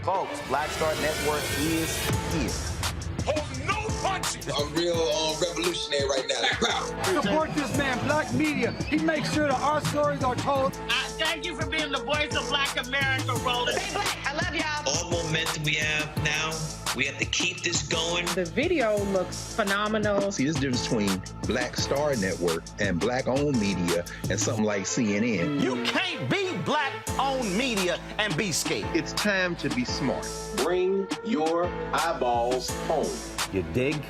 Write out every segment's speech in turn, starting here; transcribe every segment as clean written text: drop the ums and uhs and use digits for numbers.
Folks, Black Star Network is here. Hold no punches. I'm real revolutionary right now. Support this man, Black Media. He makes sure that our stories are told. I Thank you for being the voice of Black America, Roland. Stay black. I love y'all. All momentum we have now, we have to keep this going. The video looks phenomenal. See, there's a difference between Black Star Network and Black-owned media and something like CNN. You can't be Black-owned media and be scared. It's time to be smart. Bring your eyeballs home. You dig?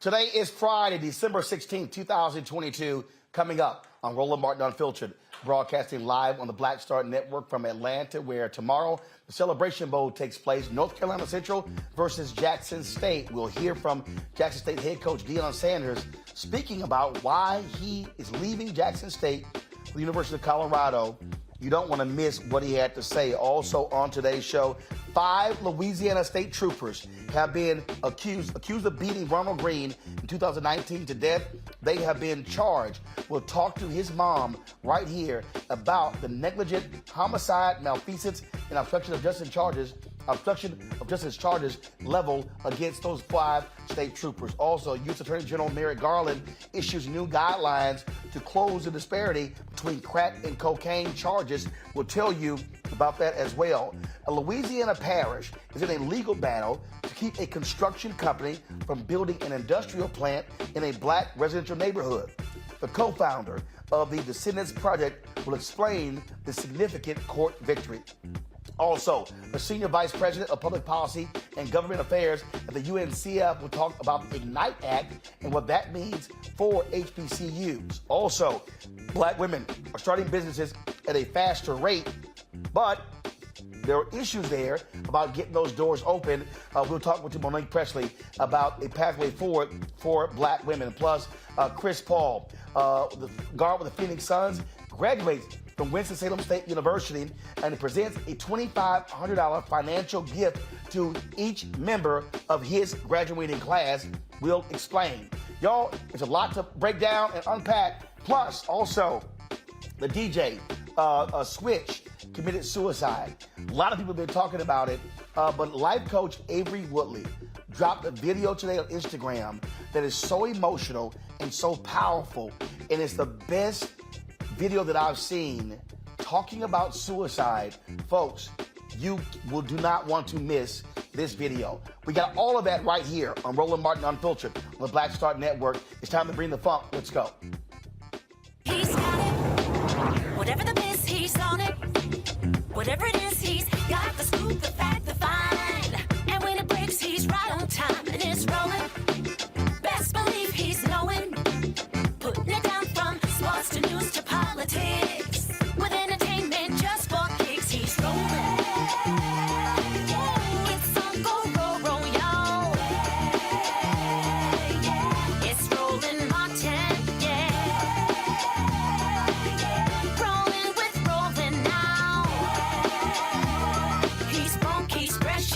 Today is Friday, December 16, 2022. Coming up on Roland Martin Unfiltered, broadcasting live on the Black Star Network from Atlanta, where tomorrow the Celebration Bowl takes place. North Carolina Central versus Jackson State. We'll hear from Jackson State head coach Deion Sanders speaking about why he is leaving Jackson State for the University of Colorado. You don't want to miss what he had to say. Also on today's show, 5 Louisiana state troopers have been accused of beating Ronald Greene in 2019 to death. They have been charged. We'll talk to his mom right here about the negligent homicide, malfeasance, and obstruction of justice charges level against those 5 state troopers. Also, U.S. Attorney General Merrick Garland issues new guidelines to close the disparity between crack and cocaine charges. We'll tell you about that as well. A Louisiana Parish is in a legal battle to keep a construction company from building an industrial plant in a Black residential neighborhood. The co-founder of the Descendants project will explain the significant court victory. Also, the Senior Vice President of Public Policy and Government Affairs at the UNCF will talk about the IGNITE Act and what that means for HBCUs. Also, Black women are starting businesses at a faster rate, but there are issues there about getting those doors open. We'll talk with Monique Presley about a pathway forward for Black women. Plus, Chris Paul, the guard with the Phoenix Suns, graduates from Winston-Salem State University and presents a $2,500 financial gift to each member of his graduating class. We'll explain. Y'all, there's a lot to break down and unpack. Plus, also, the DJ, Switch, committed suicide. A lot of people have been talking about it, but life coach Avery Woodley dropped a video today on Instagram that is so emotional and so powerful, and it's the best video that I've seen talking about suicide. Folks, you do not want to miss this video. We got all of that right here on Roland Martin Unfiltered on the Black Star Network. It's time to bring the funk. Let's go. He's got it. Whatever the miss, he's on it. Whatever it is, he's got the scoop, the fact, the find. And when it breaks, he's right on time and it's rolling. Best believe he's knowing. Putting it down from sports to news to politics. With entertainment just for kicks, he's rolling. It's on Go Roll, y'all. It's Roland Martin, yeah. Rolling with Roland now. He's funky, he's fresh.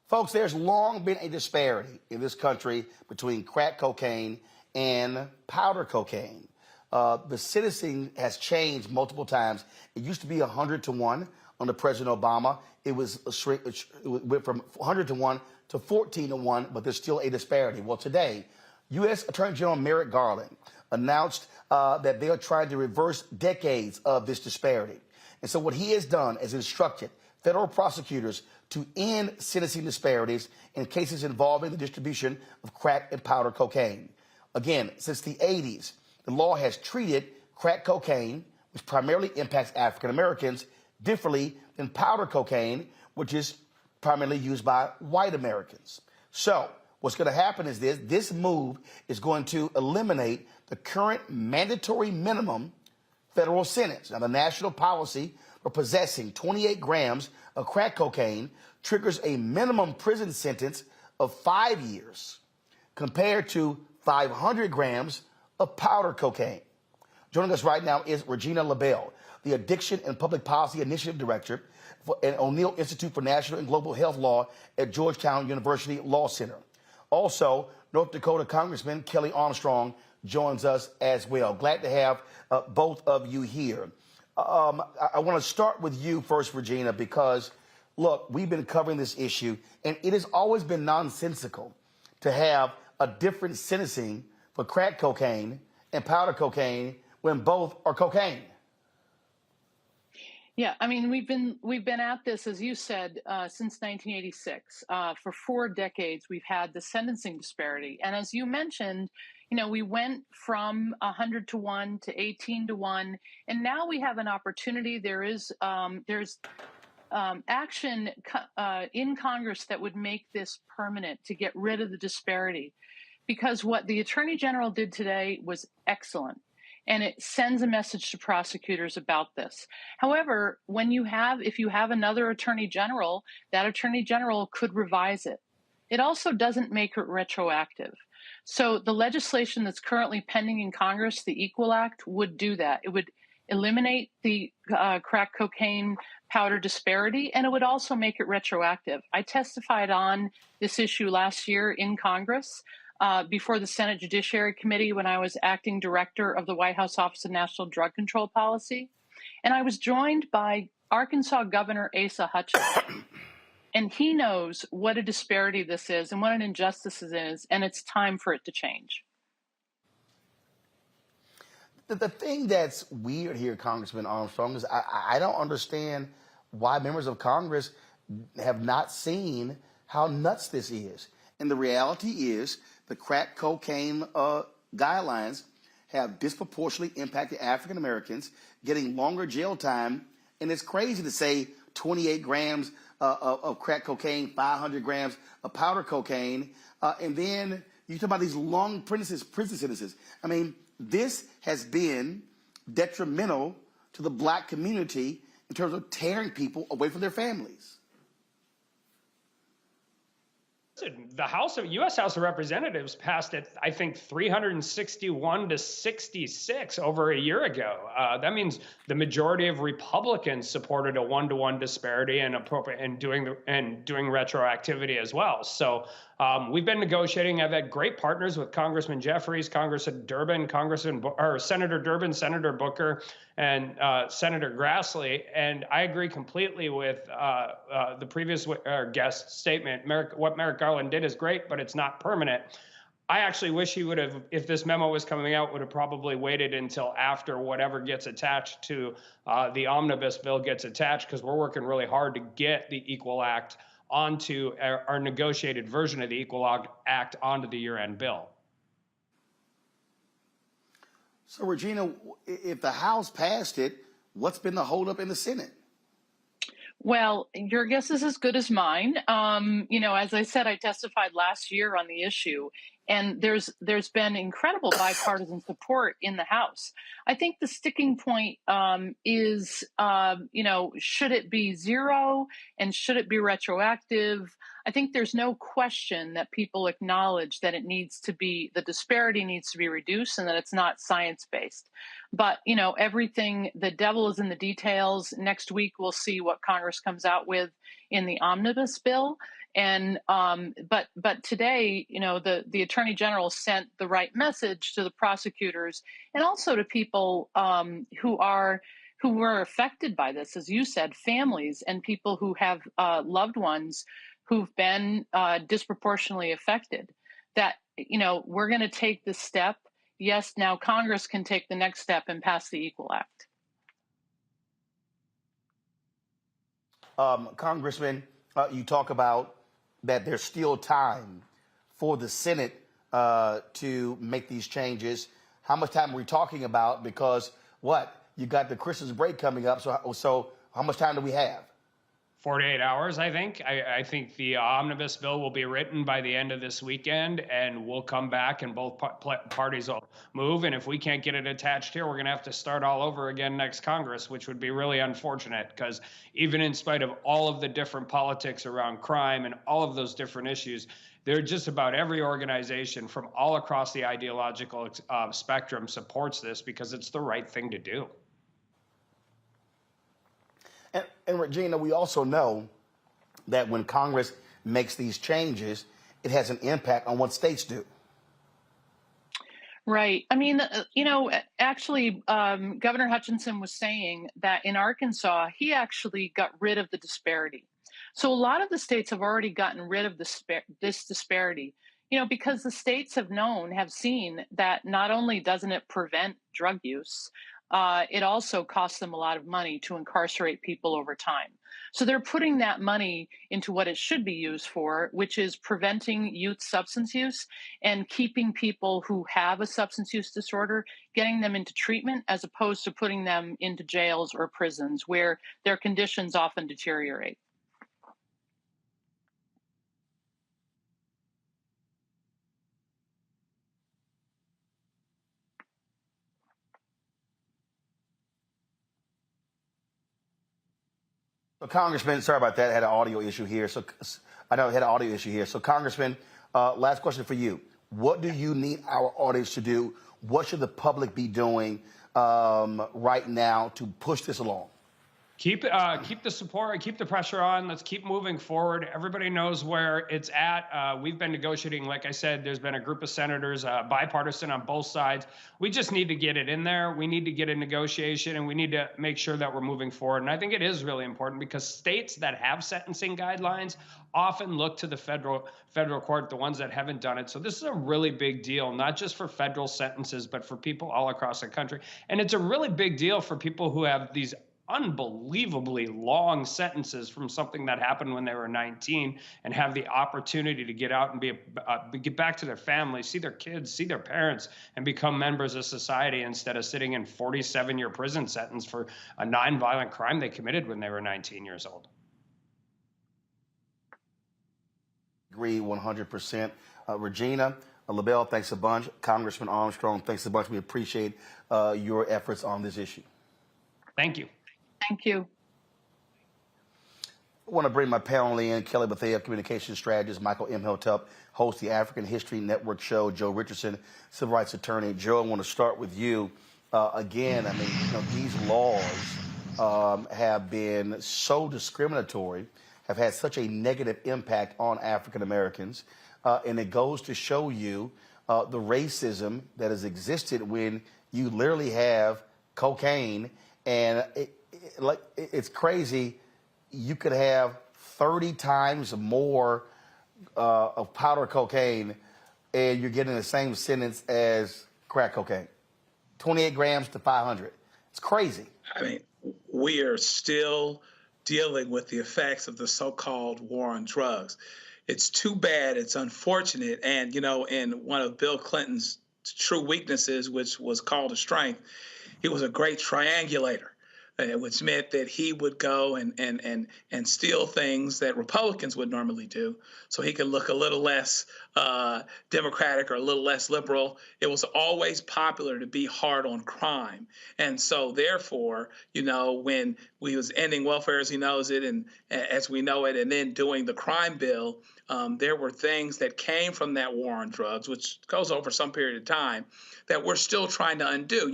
Folks, there's long been a disparity in this country between crack cocaine and powder cocaine. The sentencing has changed multiple times. It used to be 100 to 1 under President Obama. It went from 100 to 1 to 14 to 1, but there's still a disparity. Well, today, U.S. Attorney General Merrick Garland announced that they are trying to reverse decades of this disparity. And so what he has done is instructed federal prosecutors to end sentencing disparities in cases involving the distribution of crack and powder cocaine. Again, since the 80s, the law has treated crack cocaine, which primarily impacts African Americans, differently than powder cocaine, which is primarily used by white Americans. So what's going to happen is this move is going to eliminate the current mandatory minimum federal sentence. Now, the national policy for possessing 28 grams of crack cocaine triggers a minimum prison sentence of 5 years compared to 500 grams of powder cocaine. Joining us right now is Regina LaBelle, the Addiction and Public Policy Initiative Director for an O'Neill Institute for National and Global Health Law at Georgetown University Law Center. Also, North Dakota Congressman Kelly Armstrong joins us as well. Glad to have both of you here. I want to start with you first, Regina, because, look, we've been covering this issue, and it has always been nonsensical to have a different sentencing for crack cocaine and powder cocaine when both are cocaine. Yeah, I mean, we've been at this, as you said, since 1986. For 4 decades, we've had the sentencing disparity. And as you mentioned, you know, we went from 100 to 1 to 18 to 1, and now we have an opportunity. There's action in Congress that would make this permanent to get rid of the disparity, because what the Attorney General did today was excellent. And it sends a message to prosecutors about this. However, if you have another attorney general, that attorney general could revise it. It also doesn't make it retroactive. So the legislation that's currently pending in Congress, the Equal Act, would do that. It would eliminate the crack cocaine powder disparity, and it would also make it retroactive. I testified on this issue last year in Congress before the Senate Judiciary Committee when I was acting director of the White House Office of National Drug Control Policy. And I was joined by Arkansas Governor Asa Hutchinson. And he knows what a disparity this is and what an injustice it is, and it's time for it to change. The thing that's weird here, Congressman Armstrong, is I don't understand why members of Congress have not seen how nuts this is. And the reality is the crack cocaine guidelines have disproportionately impacted African Americans, getting longer jail time. And it's crazy to say 28 grams of crack cocaine, 500 grams of powder cocaine. And then you talk about these long prison sentences. I mean, this has been detrimental to the black community in terms of tearing people away from their families. The U.S. House of Representatives passed it, I think, 361 to 66 over a year ago. That means the majority of Republicans supported a 1-to-1 disparity and doing retroactivity as well. So we've been negotiating. I've had great partners with Congressman Jeffries, Congressman Durbin, Senator Durbin, Senator Booker, and Senator Grassley. And I agree completely with the previous guest's statement. What Merrick Garland did is great, but it's not permanent. I actually wish he would have, if this memo was coming out, would have probably waited until after whatever gets attached to the omnibus bill gets attached, because we're working really hard to get the Equal Act onto our negotiated version of the Equal Act onto the year-end bill. So, Regina, if the House passed it, what's been the holdup in the Senate? Well, your guess is as good as mine. As I said, I testified last year on the issue, and there's been incredible bipartisan support in the House. I think the sticking point is, should it be 0 and should it be retroactive? I think there's no question that people acknowledge that the disparity needs to be reduced and that it's not science-based. But, the devil is in the details. Next week, we'll see what Congress comes out with in the omnibus bill. And but today, the Attorney General sent the right message to the prosecutors and also to people who were affected by this, as you said, families and people who have loved ones who've been disproportionately affected. That we're going to take this step. Yes, now Congress can take the next step and pass the Equal Act. Congressman, you talk about that there's still time for the Senate to make these changes. How much time are we talking about? Because you got the Christmas break coming up. So how much time do we have? 48 hours, I think. I think the omnibus bill will be written by the end of this weekend, and we'll come back and both parties will move. And if we can't get it attached here, we're going to have to start all over again next Congress, which would be really unfortunate, because even in spite of all of the different politics around crime and all of those different issues, there just about every organization from all across the ideological spectrum supports this because it's the right thing to do. And Regina, we also know that when Congress makes these changes, it has an impact on what states do. Right. I mean, actually, Governor Hutchinson was saying that in Arkansas, he actually got rid of the disparity. So a lot of the states have already gotten rid of this disparity, because the states have seen that not only doesn't it prevent drug use, it also costs them a lot of money to incarcerate people over time. So they're putting that money into what it should be used for, which is preventing youth substance use and keeping people who have a substance use disorder, getting them into treatment as opposed to putting them into jails or prisons where their conditions often deteriorate. So, Congressman, sorry about that. I had an audio issue here. So, Congressman, last question for you. What do you need our audience to do? What should the public be doing right now to push this along? Keep the support, keep the pressure on. Let's keep moving forward. Everybody knows where it's at. We've been negotiating. Like I said, there's been a group of senators, bipartisan on both sides. We just need to get it in there. We need to get a negotiation, and we need to make sure that we're moving forward. And I think it is really important because states that have sentencing guidelines often look to the federal court, the ones that haven't done it. So this is a really big deal, not just for federal sentences, but for people all across the country. And it's a really big deal for people who have these unbelievably long sentences from something that happened when they were 19 and have the opportunity to get out and get back to their families, see their kids, see their parents, and become members of society instead of sitting in 47-year prison sentence for a nonviolent crime they committed when they were 19 years old. Agree 100%. Regina, LaBelle, thanks a bunch. Congressman Armstrong, thanks a bunch. We appreciate your efforts on this issue. Thank you. Thank you. I want to bring my panel in. Kelly Bethea, communications strategist. Michael M. Hilltop, host the African History Network show. Joe Richardson, civil rights attorney. Joe, I want to start with you. Again, I mean, these laws have been so discriminatory, have had such a negative impact on African Americans. And it goes to show you the racism that has existed when you literally have cocaine. And it's crazy. You could have 30 times more of powder cocaine, and you're getting the same sentence as crack cocaine. 28 grams to 500. It's crazy. I mean, we are still dealing with the effects of the so-called war on drugs. It's too bad. It's unfortunate. And, in one of Bill Clinton's true weaknesses, which was called a strength, he was a great triangulator, which meant that he would go and steal things that Republicans would normally do, so he could look a little less democratic or a little less liberal. It was always popular to be hard on crime. And so therefore, when we was ending welfare as he knows it and as we know it, and then doing the crime bill, there were things that came from that war on drugs, which goes over some period of time, that we're still trying to undo.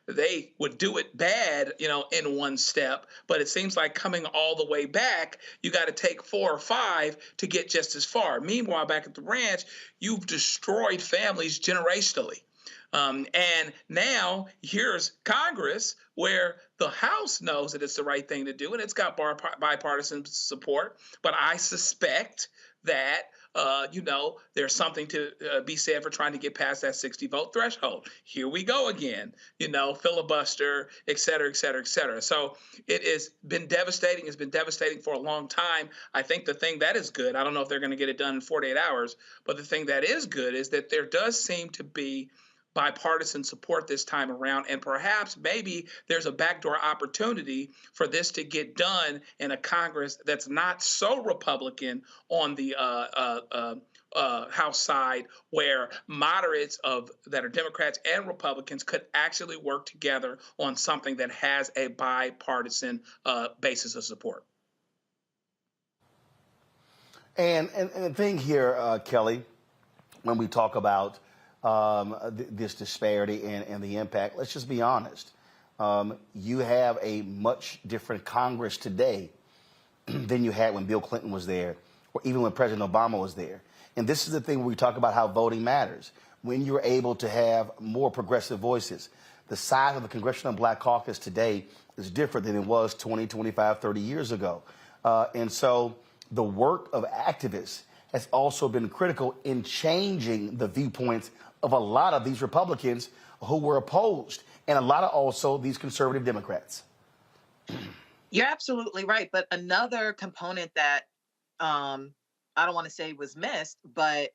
They would do it bad, in taken one step, but it seems like coming all the way back, you got to take 4 or 5 to get just as far. Meanwhile, back at the ranch, you've destroyed families generationally. And now here's Congress, where the House knows that it's the right thing to do, and it's got bipartisan support. But I suspect that, there's something to be said for trying to get past that 60-vote threshold. Here we go again, filibuster, et cetera, et cetera, et cetera. So it has been devastating. It's been devastating for a long time. I think the thing that is good, I don't know if they're going to get it done in 48 hours, but the thing that is good is that there does seem to be bipartisan support this time around, and perhaps maybe there's a backdoor opportunity for this to get done in a Congress that's not so Republican on the House side, where moderates that are Democrats and Republicans could actually work together on something that has a bipartisan basis of support. And the thing here, Kelly, when we talk about this disparity and the impact, let's just be honest. You have a much different Congress today than you had when Bill Clinton was there, or even when President Obama was there. And this is the thing where we talk about how voting matters. When you're able to have more progressive voices, the size of the Congressional Black Caucus today is different than it was 20, 25, 30 years ago. And so the work of activists has also been critical in changing the viewpoints of a lot of these Republicans who were opposed, and a lot of also these conservative Democrats. You're absolutely right. But another component that I don't want to say was missed, but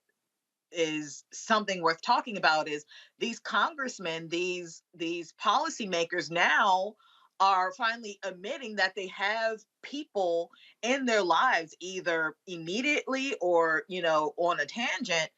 is something worth talking about, is these congressmen, these policymakers now are finally admitting that they have people in their lives, either immediately or, on a tangent,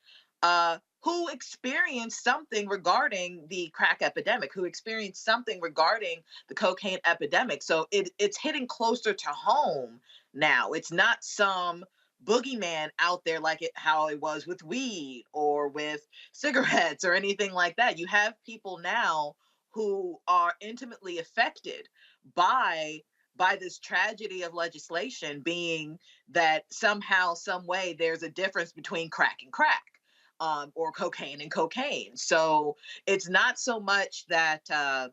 who experienced something regarding the crack epidemic, who experienced something regarding the cocaine epidemic. So it's hitting closer to home now. It's not some boogeyman out there like how it was with weed or with cigarettes or anything like that. You have people now who are intimately affected by this tragedy of legislation, being that somehow, some way, there's a difference between crack and crack. Or cocaine and cocaine. So it's not so much that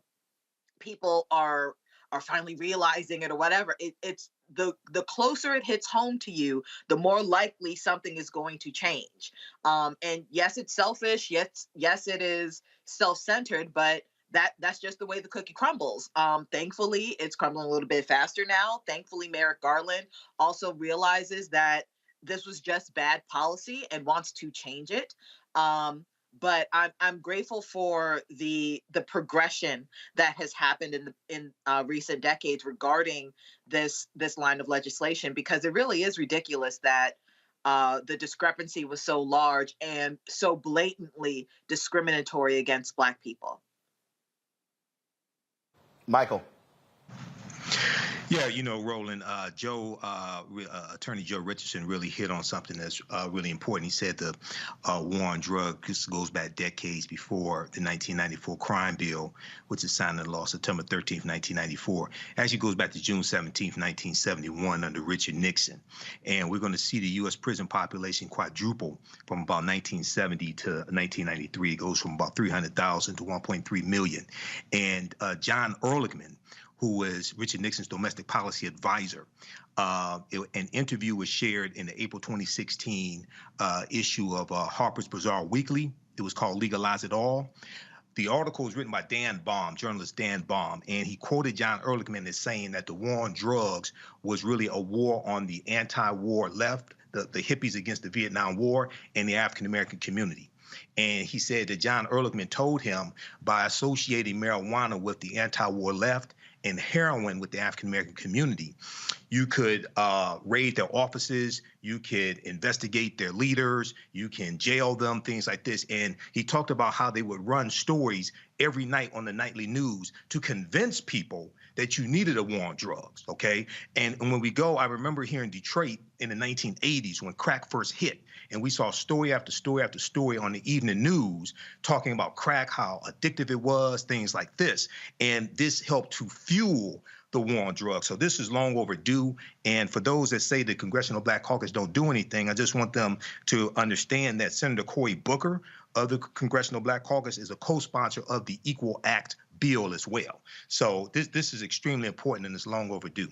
people are finally realizing it or whatever. It's the closer it hits home to you, the more likely something is going to change. And yes, it's selfish. Yes, it is self-centered, but that's just the way the cookie crumbles. Thankfully, it's crumbling a little bit faster now. Thankfully, Merrick Garland also realizes that this was just bad policy and wants to change it. But I'm grateful for the progression that has happened in recent decades regarding this line of legislation, because it really is ridiculous that the discrepancy was so large and so blatantly discriminatory against Black people. Michael. Yeah, Roland, Attorney Joe Richardson really hit on something that's really important. He said the war on drugs goes back decades before the 1994 crime bill, which is signed into law September 13th, 1994. Actually goes back to June 17th, 1971 under Richard Nixon. And we're going to see the U.S. prison population quadruple from about 1970 to 1993. It goes from about 300,000 to 1.3 million. And John Ehrlichman, who was Richard Nixon's domestic policy advisor. An interview was shared in the April 2016 issue of Harper's Bazaar Weekly. It was called Legalize It All. The article was written by Dan Baum, journalist Dan Baum, and he quoted John Ehrlichman as saying that the war on drugs was really a war on the anti-war left, the hippies against the Vietnam War, and the African-American community. And he said that John Ehrlichman told him, by associating marijuana with the anti-war left and heroin with the African-American community, you could raid their offices, you could investigate their leaders, you can jail them, things like this. And he talked about how they would run stories every night on the nightly news to convince people that you needed a war on drugs, okay? And when we go, I remember here in Detroit in the 1980s when crack first hit, and we saw story after story after story on the evening news talking about crack, how addictive it was, things like this. And this helped to fuel the war on drugs. So this is long overdue. And for those that say the Congressional Black Caucus don't do anything, I just want them to understand that Senator Cory Booker of the Congressional Black Caucus is a co-sponsor of the Equal Act bill as well. So this is extremely important and it's long overdue.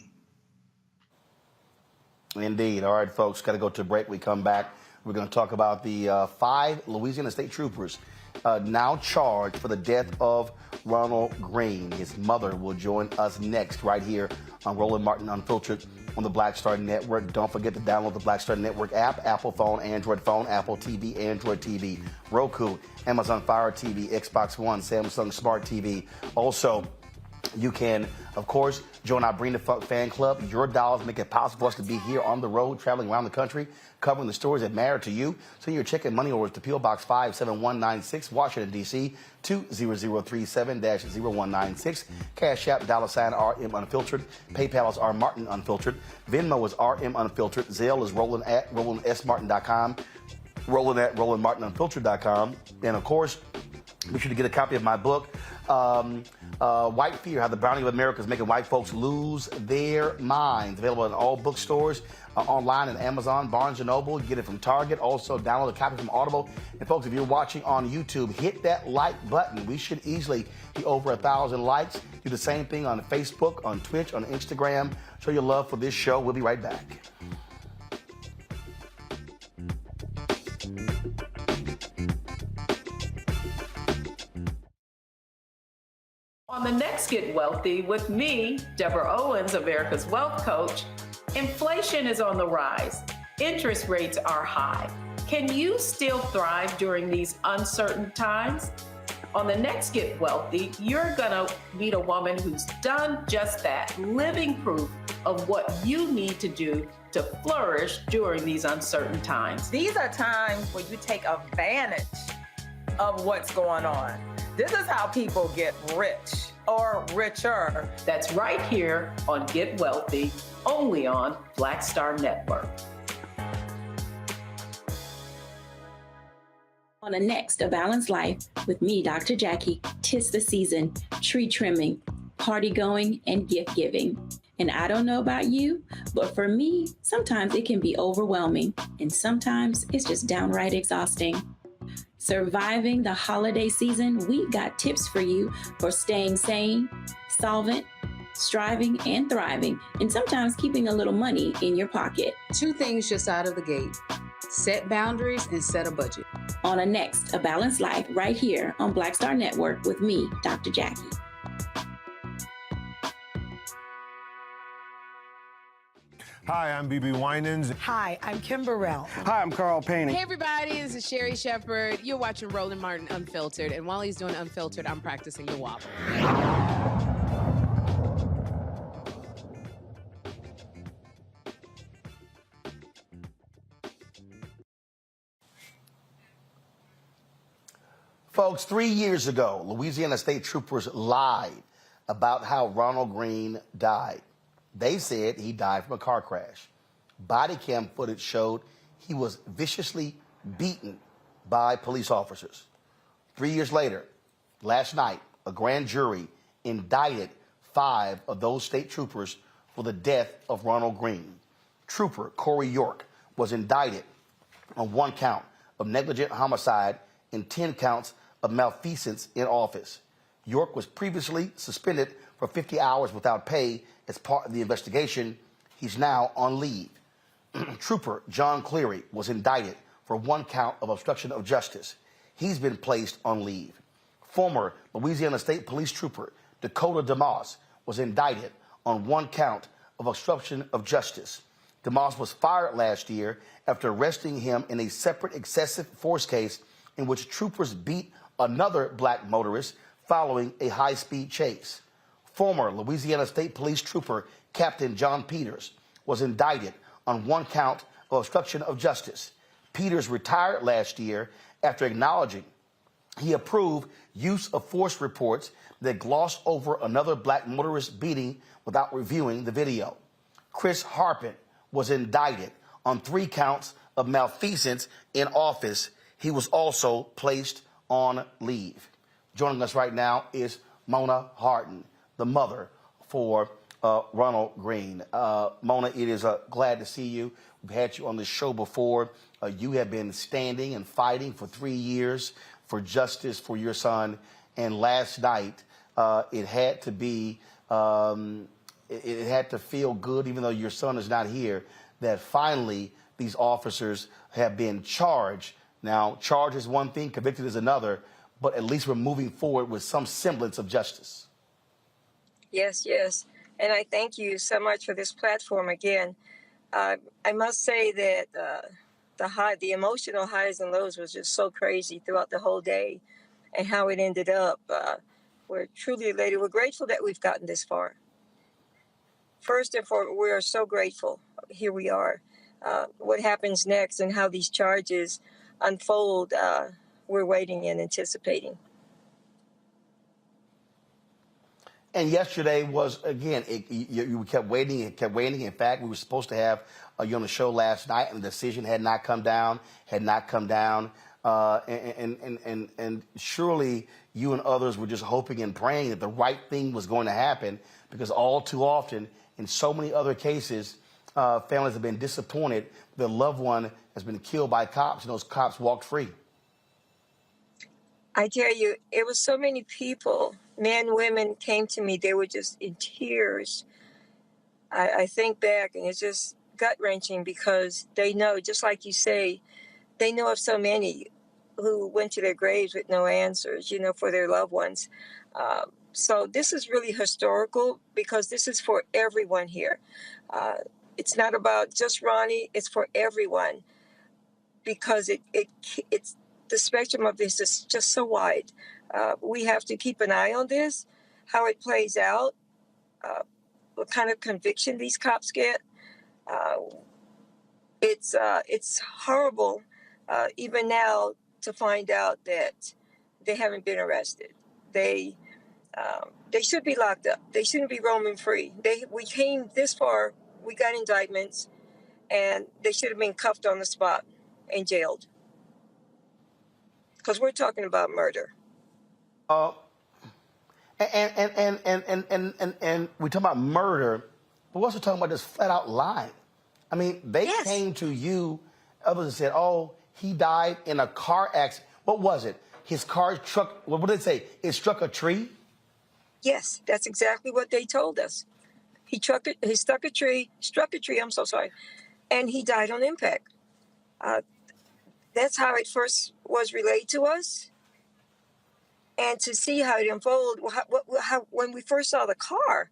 Indeed. All right, folks, got to go to a break. We come back. We're going to talk about the 5 Louisiana state troopers now charged for the death of Ronald Greene. His mother will join us next right here on Roland Martin Unfiltered on the Black Star Network. Don't forget to download the Black Star Network app, Apple phone, Apple TV, Android TV, Roku, Amazon Fire TV, Xbox One, Samsung Smart TV. Also, you can, of course, join our Bring the Funk fan club. Your dollars make it possible for us to be here on the road, traveling around the country, covering the stories that matter to you. Send your check and money orders to P.O. Box 57196, Washington, D.C., 20037-0196. Cash App, $RM Unfiltered. PayPal is R Martin Unfiltered. Venmo is RM Unfiltered. Zelle is Roland at RolandSMartin.com. Roland at RolandMartinUnfiltered.com. And, of course, be sure to get a copy of my book, White Fear, How the Browning of America is Making White Folks Lose Their Minds. Available in all bookstores, online at Amazon, Barnes & Noble. Get it from Target. Also, download a copy from Audible. And, folks, if you're watching on YouTube, hit that like button. We should easily be over 1,000 likes. Do the same thing on Facebook, on Twitch, on Instagram. Show your love for this show. We'll be right back. On the next Get Wealthy with me, Deborah Owens, America's Wealth Coach, inflation is on the rise. Interest rates are high. Can you still thrive during these uncertain times? On the next Get Wealthy, you're gonna meet a woman who's done just that, living proof of what you need to do to flourish during these uncertain times. These are times where you take advantage of what's going on. This is how people get rich or richer. That's right here on Get Wealthy, only on Black Star Network. On the next A Balanced Life with me, Dr. Jackie, 'tis the season, tree trimming, party going, and gift giving. And I don't know about you, but for me, sometimes it can be overwhelming, and sometimes it's just downright exhausting. Surviving the holiday season, we got tips for you for staying sane, solvent, striving, and thriving, and sometimes keeping a little money in your pocket. 2 things just out of the gate: set boundaries and set a budget. On a next A Balanced Life right here on Black Star Network with me, Dr. Jackie. Hi, I'm BB Winans. Hi, I'm Kim Burrell. Hi, I'm Carl Payne. Hey, everybody, this is Sherry Shepherd. You're watching Roland Martin Unfiltered, and while he's doing Unfiltered, I'm practicing the wobble. Folks, 3 years ago, Louisiana state troopers lied about how Ronald Greene died. They said he died from a car crash. Body cam footage showed he was viciously beaten by police officers. 3 years later, last night, a grand jury indicted 5 of those state troopers for the death of Ronald Greene. Trooper Corey York was indicted on 1 count of negligent homicide and 10 counts of malfeasance in office. York was previously suspended for 50 hours without pay as part of the investigation. He's now on leave. Trooper John Cleary was indicted for 1 count of obstruction of justice. He's been placed on leave. Former Louisiana State Police Trooper Dakota DeMoss was indicted on 1 count of obstruction of justice. DeMoss was fired last year after arresting him in a separate excessive force case in which troopers beat another black motorist following a high-speed chase. Former Louisiana State Police Trooper Captain John Peters was indicted on 1 count of obstruction of justice. Peters retired last year after acknowledging he approved use of force reports that glossed over another black motorist beating without reviewing the video. Chris Harpin was indicted on 3 counts of malfeasance in office. He was also placed on leave. Joining us right now is Mona Harden, the mother for Ronald Greene. Mona, it is glad to see you. We've had you on the show before. You have been standing and fighting for 3 years for justice for your son. And last night, it had to be, it had to feel good, even though your son is not here, that finally these officers have been charged. Now, charged is one thing, convicted is another, but at least we're moving forward with some semblance of justice. Yes, yes. And I thank you so much for this platform again. I must say that the emotional highs and lows was just so crazy throughout the whole day, and how it ended up. We're truly elated. We're grateful that we've gotten this far. First and foremost, we are so grateful. Here we are. What happens next and how these charges unfold, we're waiting and anticipating. And yesterday was, again, you kept waiting and kept waiting. In fact, we were supposed to have you on the show last night, and the decision had not come down. And surely you and others were just hoping and praying that the right thing was going to happen, because all too often, in so many other cases, families have been disappointed their loved one has been killed by cops, and those cops walked free. I tell you, it was so many people, men, women, came to me. They were just in tears. I think back, and it's just gut-wrenching, because they know, just like you say, they know of so many who went to their graves with no answers, for their loved ones. So this is really historical, because this is for everyone here. It's not about just Ronnie, it's for everyone, because it's the spectrum of this is just so wide. We have to keep an eye on this, how it plays out, what kind of conviction these cops get. It's horrible, even now, to find out that they haven't been arrested. They should be locked up. They shouldn't be roaming free. We came this far, we got indictments, and they should have been cuffed on the spot and jailed. Because we're talking about murder. And we talk about murder, but we're also talking about this flat out lying. I mean, they came to you, others, and said, "Oh, he died in a car accident." What was it? His car struck, what did it say? It struck a tree? Yes, that's exactly what they told us. He struck a tree, I'm so sorry, and he died on impact. That's how it first was relayed to us. And to see how it unfolded, when we first saw the car,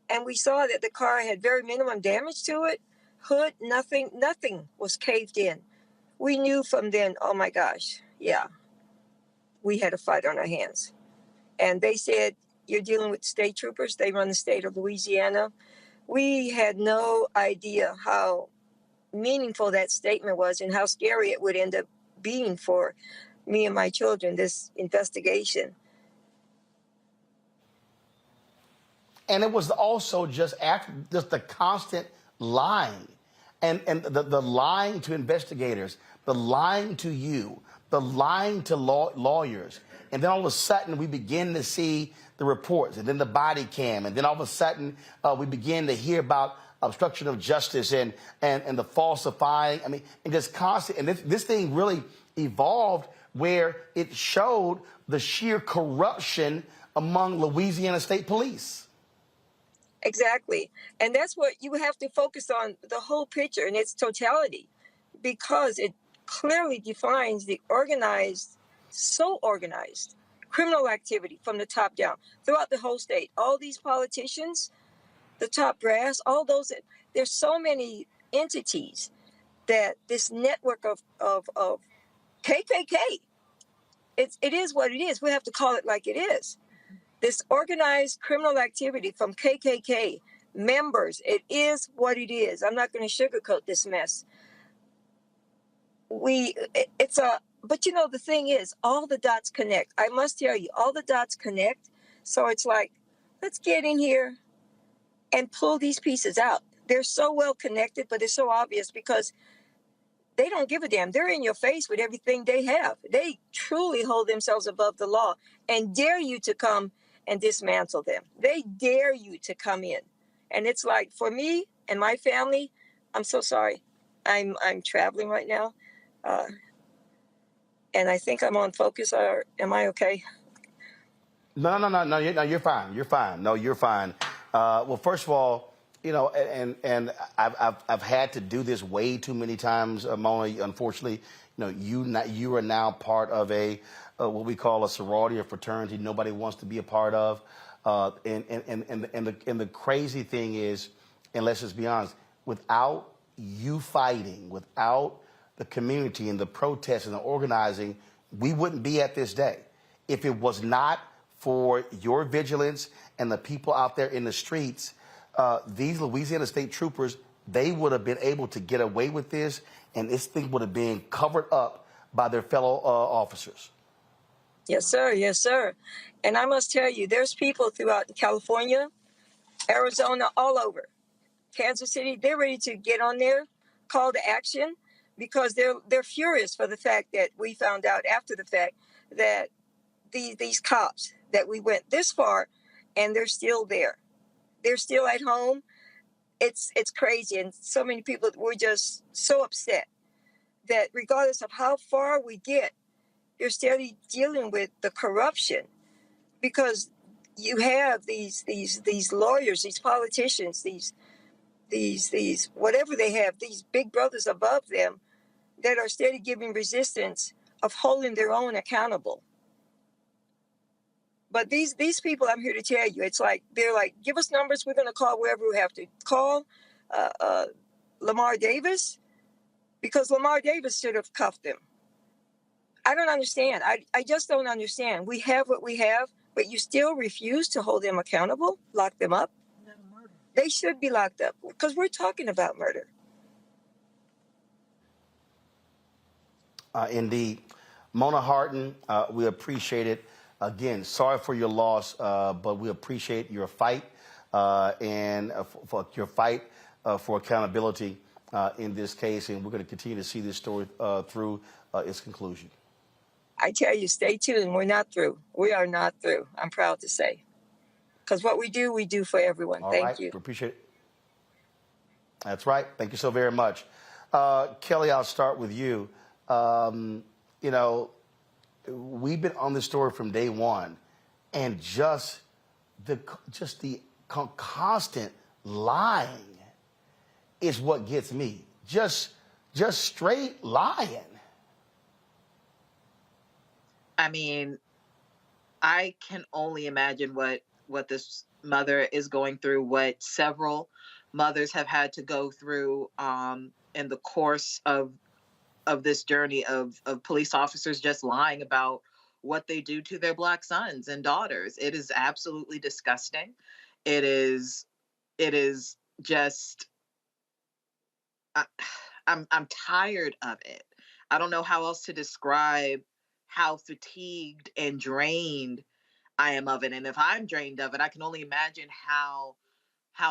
and we saw that the car had very minimum damage to it, hood, nothing was caved in. We knew from then, oh my gosh, yeah, we had a fight on our hands. And they said, you're dealing with state troopers. They run the state of Louisiana. We had no idea how meaningful that statement was and how scary it would end up being for me and my children, this investigation. And it was also just the constant lying and the lying to investigators, the lying to you, the lying to lawyers. And then all of a sudden we begin to see the reports, and then the body cam, and then all of a sudden we begin to hear about obstruction of justice and the falsifying. I mean, and just constant. And this thing really evolved where it showed the sheer corruption among Louisiana State Police. Exactly. And that's what you have to focus on, the whole picture in its totality, because it clearly defines the organized criminal activity from the top down throughout the whole state. All these politicians, the top brass, all those, there's so many entities that this network of KKK, it is what it is. We have to call it like it is. This organized criminal activity from KKK members, it is what it is. I'm not going to sugarcoat this mess. But the thing is, all the dots connect. I must tell you, all the dots connect. So it's like, let's get in here and pull these pieces out. They're so well connected, but it's so obvious because they don't give a damn. They're in your face with everything they have. They truly hold themselves above the law and dare you to come and dismantle them. They dare you to come in And it's like, for me and my family, I'm so sorry. I'm traveling right now. And I think I'm on focus. Or am I okay? No, you're fine. You're fine. No, you're fine. Well, first of all, you know, and I've had to do this way too many times, Mona. Unfortunately, you know, you are now part of a what we call a sorority or fraternity nobody wants to be a part of. And the crazy thing is, and let's just be honest, without you fighting, without the community and the protests and the organizing, we wouldn't be at this day. If it was not for your vigilance and the people out there in the streets, these Louisiana State Troopers, they would have been able to get away with this, and this thing would have been covered up by their fellow officers. Yes, sir. Yes, sir. And I must tell you, there's people throughout California, Arizona, all over. Kansas City, they're ready to get on there, call to action, because they're furious for the fact that we found out after the fact that these cops, that we went this far and they're still there. They're still at home. It's crazy. And so many people were just so upset that regardless of how far we get, you're still dealing with the corruption, because you have these lawyers, these politicians, these whatever they have, these big brothers above them that are steady giving resistance of holding their own accountable. But these people, I'm here to tell you, it's like, they're like, give us numbers, we're going to call wherever we have to call. Lamar Davis, because Lamar Davis should have cuffed him. I don't understand. I just don't understand. We have what we have, but you still refuse to hold them accountable, lock them up. They should be locked up, because we're talking about murder. Indeed. Mona Harton, we appreciate it. Again, sorry for your loss, but we appreciate your fight and for your fight for accountability in this case, and we're going to continue to see this story through its conclusion. I tell you, stay tuned. We're not through. We are not through. I'm proud to say. Because what we do for everyone. All Thank right. you. We appreciate it. That's right. Thank you so very much. Kelly, I'll start with you. You know, we've been on this story from day one, and just the constant lying is what gets me. Just straight lying. I mean, I can only imagine what this mother is going through, what several mothers have had to go through in the course of this journey of police officers just lying about what they do to their Black sons and daughters. It is absolutely disgusting. It is just, I'm tired of it. I don't know how else to describe how fatigued and drained I am of it. And if I'm drained of it, I can only imagine how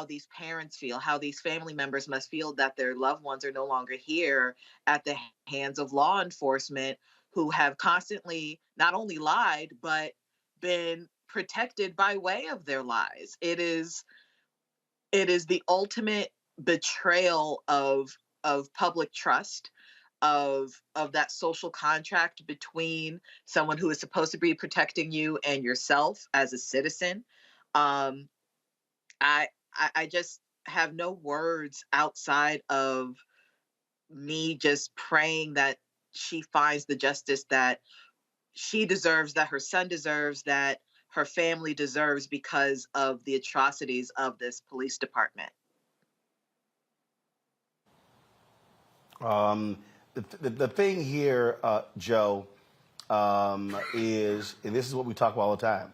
these parents feel, how these family members must feel that their loved ones are no longer here at the hands of law enforcement, who have constantly not only lied, but been protected by way of their lies. It is the ultimate betrayal of public trust, of that social contract between someone who is supposed to be protecting you and yourself as a citizen. I just have no words outside of me just praying that she finds the justice that she deserves, that her son deserves, that her family deserves, because of the atrocities of this police department. The thing here, Joe, is, and this is what we talk about all the time,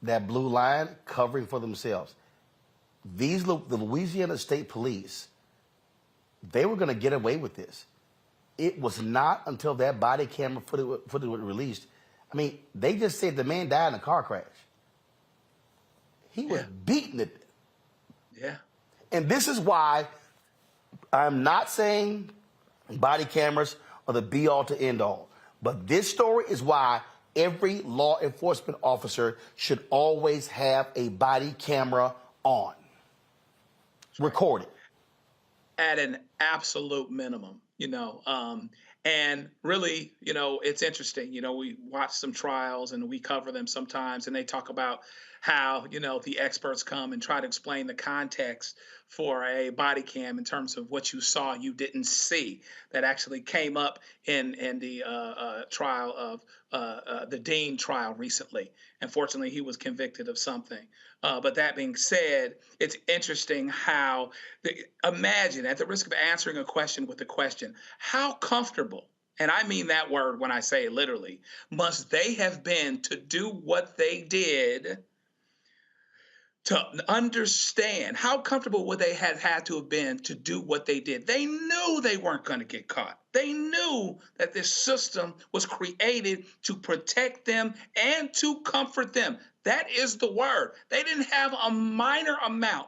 that blue line covering for themselves. The Louisiana State Police, they were going to get away with this. It was not until that body camera footage was released. I mean, they just said the man died in a car crash. He was beaten to death. Yeah. And this is why I'm not saying body cameras are the be-all to end-all. But this story is why every law enforcement officer should always have a body camera on. recorded at an absolute minimum, and really, it's interesting. We watch some trials and we cover them sometimes, and they talk about how, the experts come and try to explain the context for a body cam in terms of what you saw you didn't see. That actually came up in the trial of the Dean trial recently. Unfortunately, he was convicted of something. But that being said, it's interesting how, imagine, at the risk of answering a question with a question, how comfortable, and I mean that word when I say it literally, must they have been to do what they did, to understand how comfortable would they have had to have been to do what they did? They knew they weren't going to get caught. They knew that this system was created to protect them and to comfort them. That is the word. They didn't have a minor amount,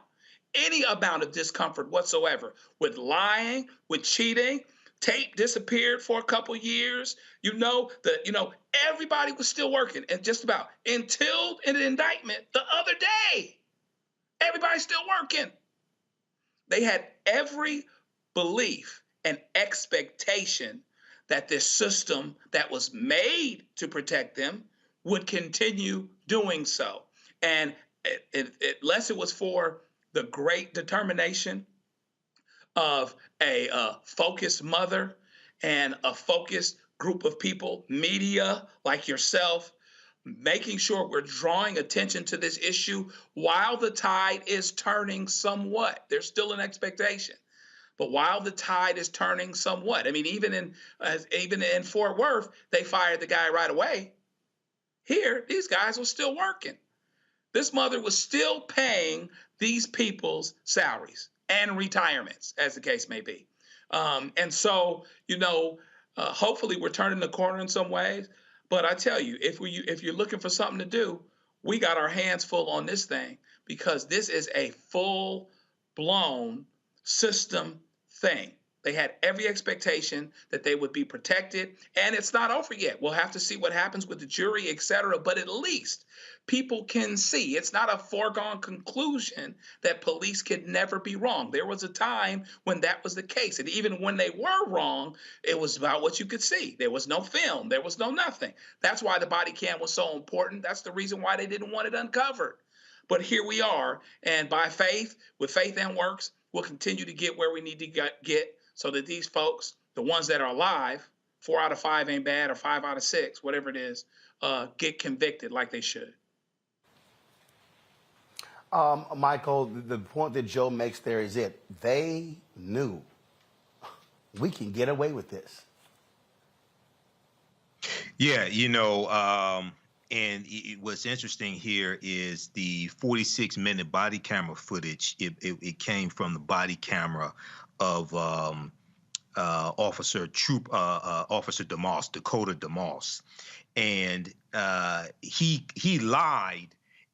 any amount of discomfort whatsoever with lying, with cheating. Tape disappeared for a couple years. Everybody was still working, and just about until an indictment the other day. Everybody's still working. They had every belief and expectation that this system that was made to protect them would continue doing so. And unless it was for the great determination of a focused mother and a focused group of people, media like yourself, making sure we're drawing attention to this issue while the tide is turning somewhat. There's still an expectation, but while the tide is turning somewhat, I mean, even in Fort Worth, they fired the guy right away. Here, these guys were still working. This mother was still paying these people's salaries and retirements, as the case may be. And so, hopefully we're turning the corner in some ways. But I tell you, if you're looking for something to do, we got our hands full on this thing, because this is a full-blown system thing. They had every expectation that they would be protected, and it's not over yet. We'll have to see what happens with the jury, et cetera, but at least people can see. It's not a foregone conclusion that police could never be wrong. There was a time when that was the case, and even when they were wrong, it was about what you could see. There was no film. There was no nothing. That's why the body cam was so important. That's the reason why they didn't want it uncovered. But here we are, and by faith, with faith and works, we'll continue to get where we need to get, so that these folks, the ones that are alive, 4 out of 5 ain't bad, or 5 out of 6, whatever it is, get convicted like they should. Michael, the point that Joe makes there is it. They knew we can get away with this. Yeah, and what's interesting here is the 46-minute body camera footage. It came from the body camera of Officer DeMoss, Dakota DeMoss, and he lied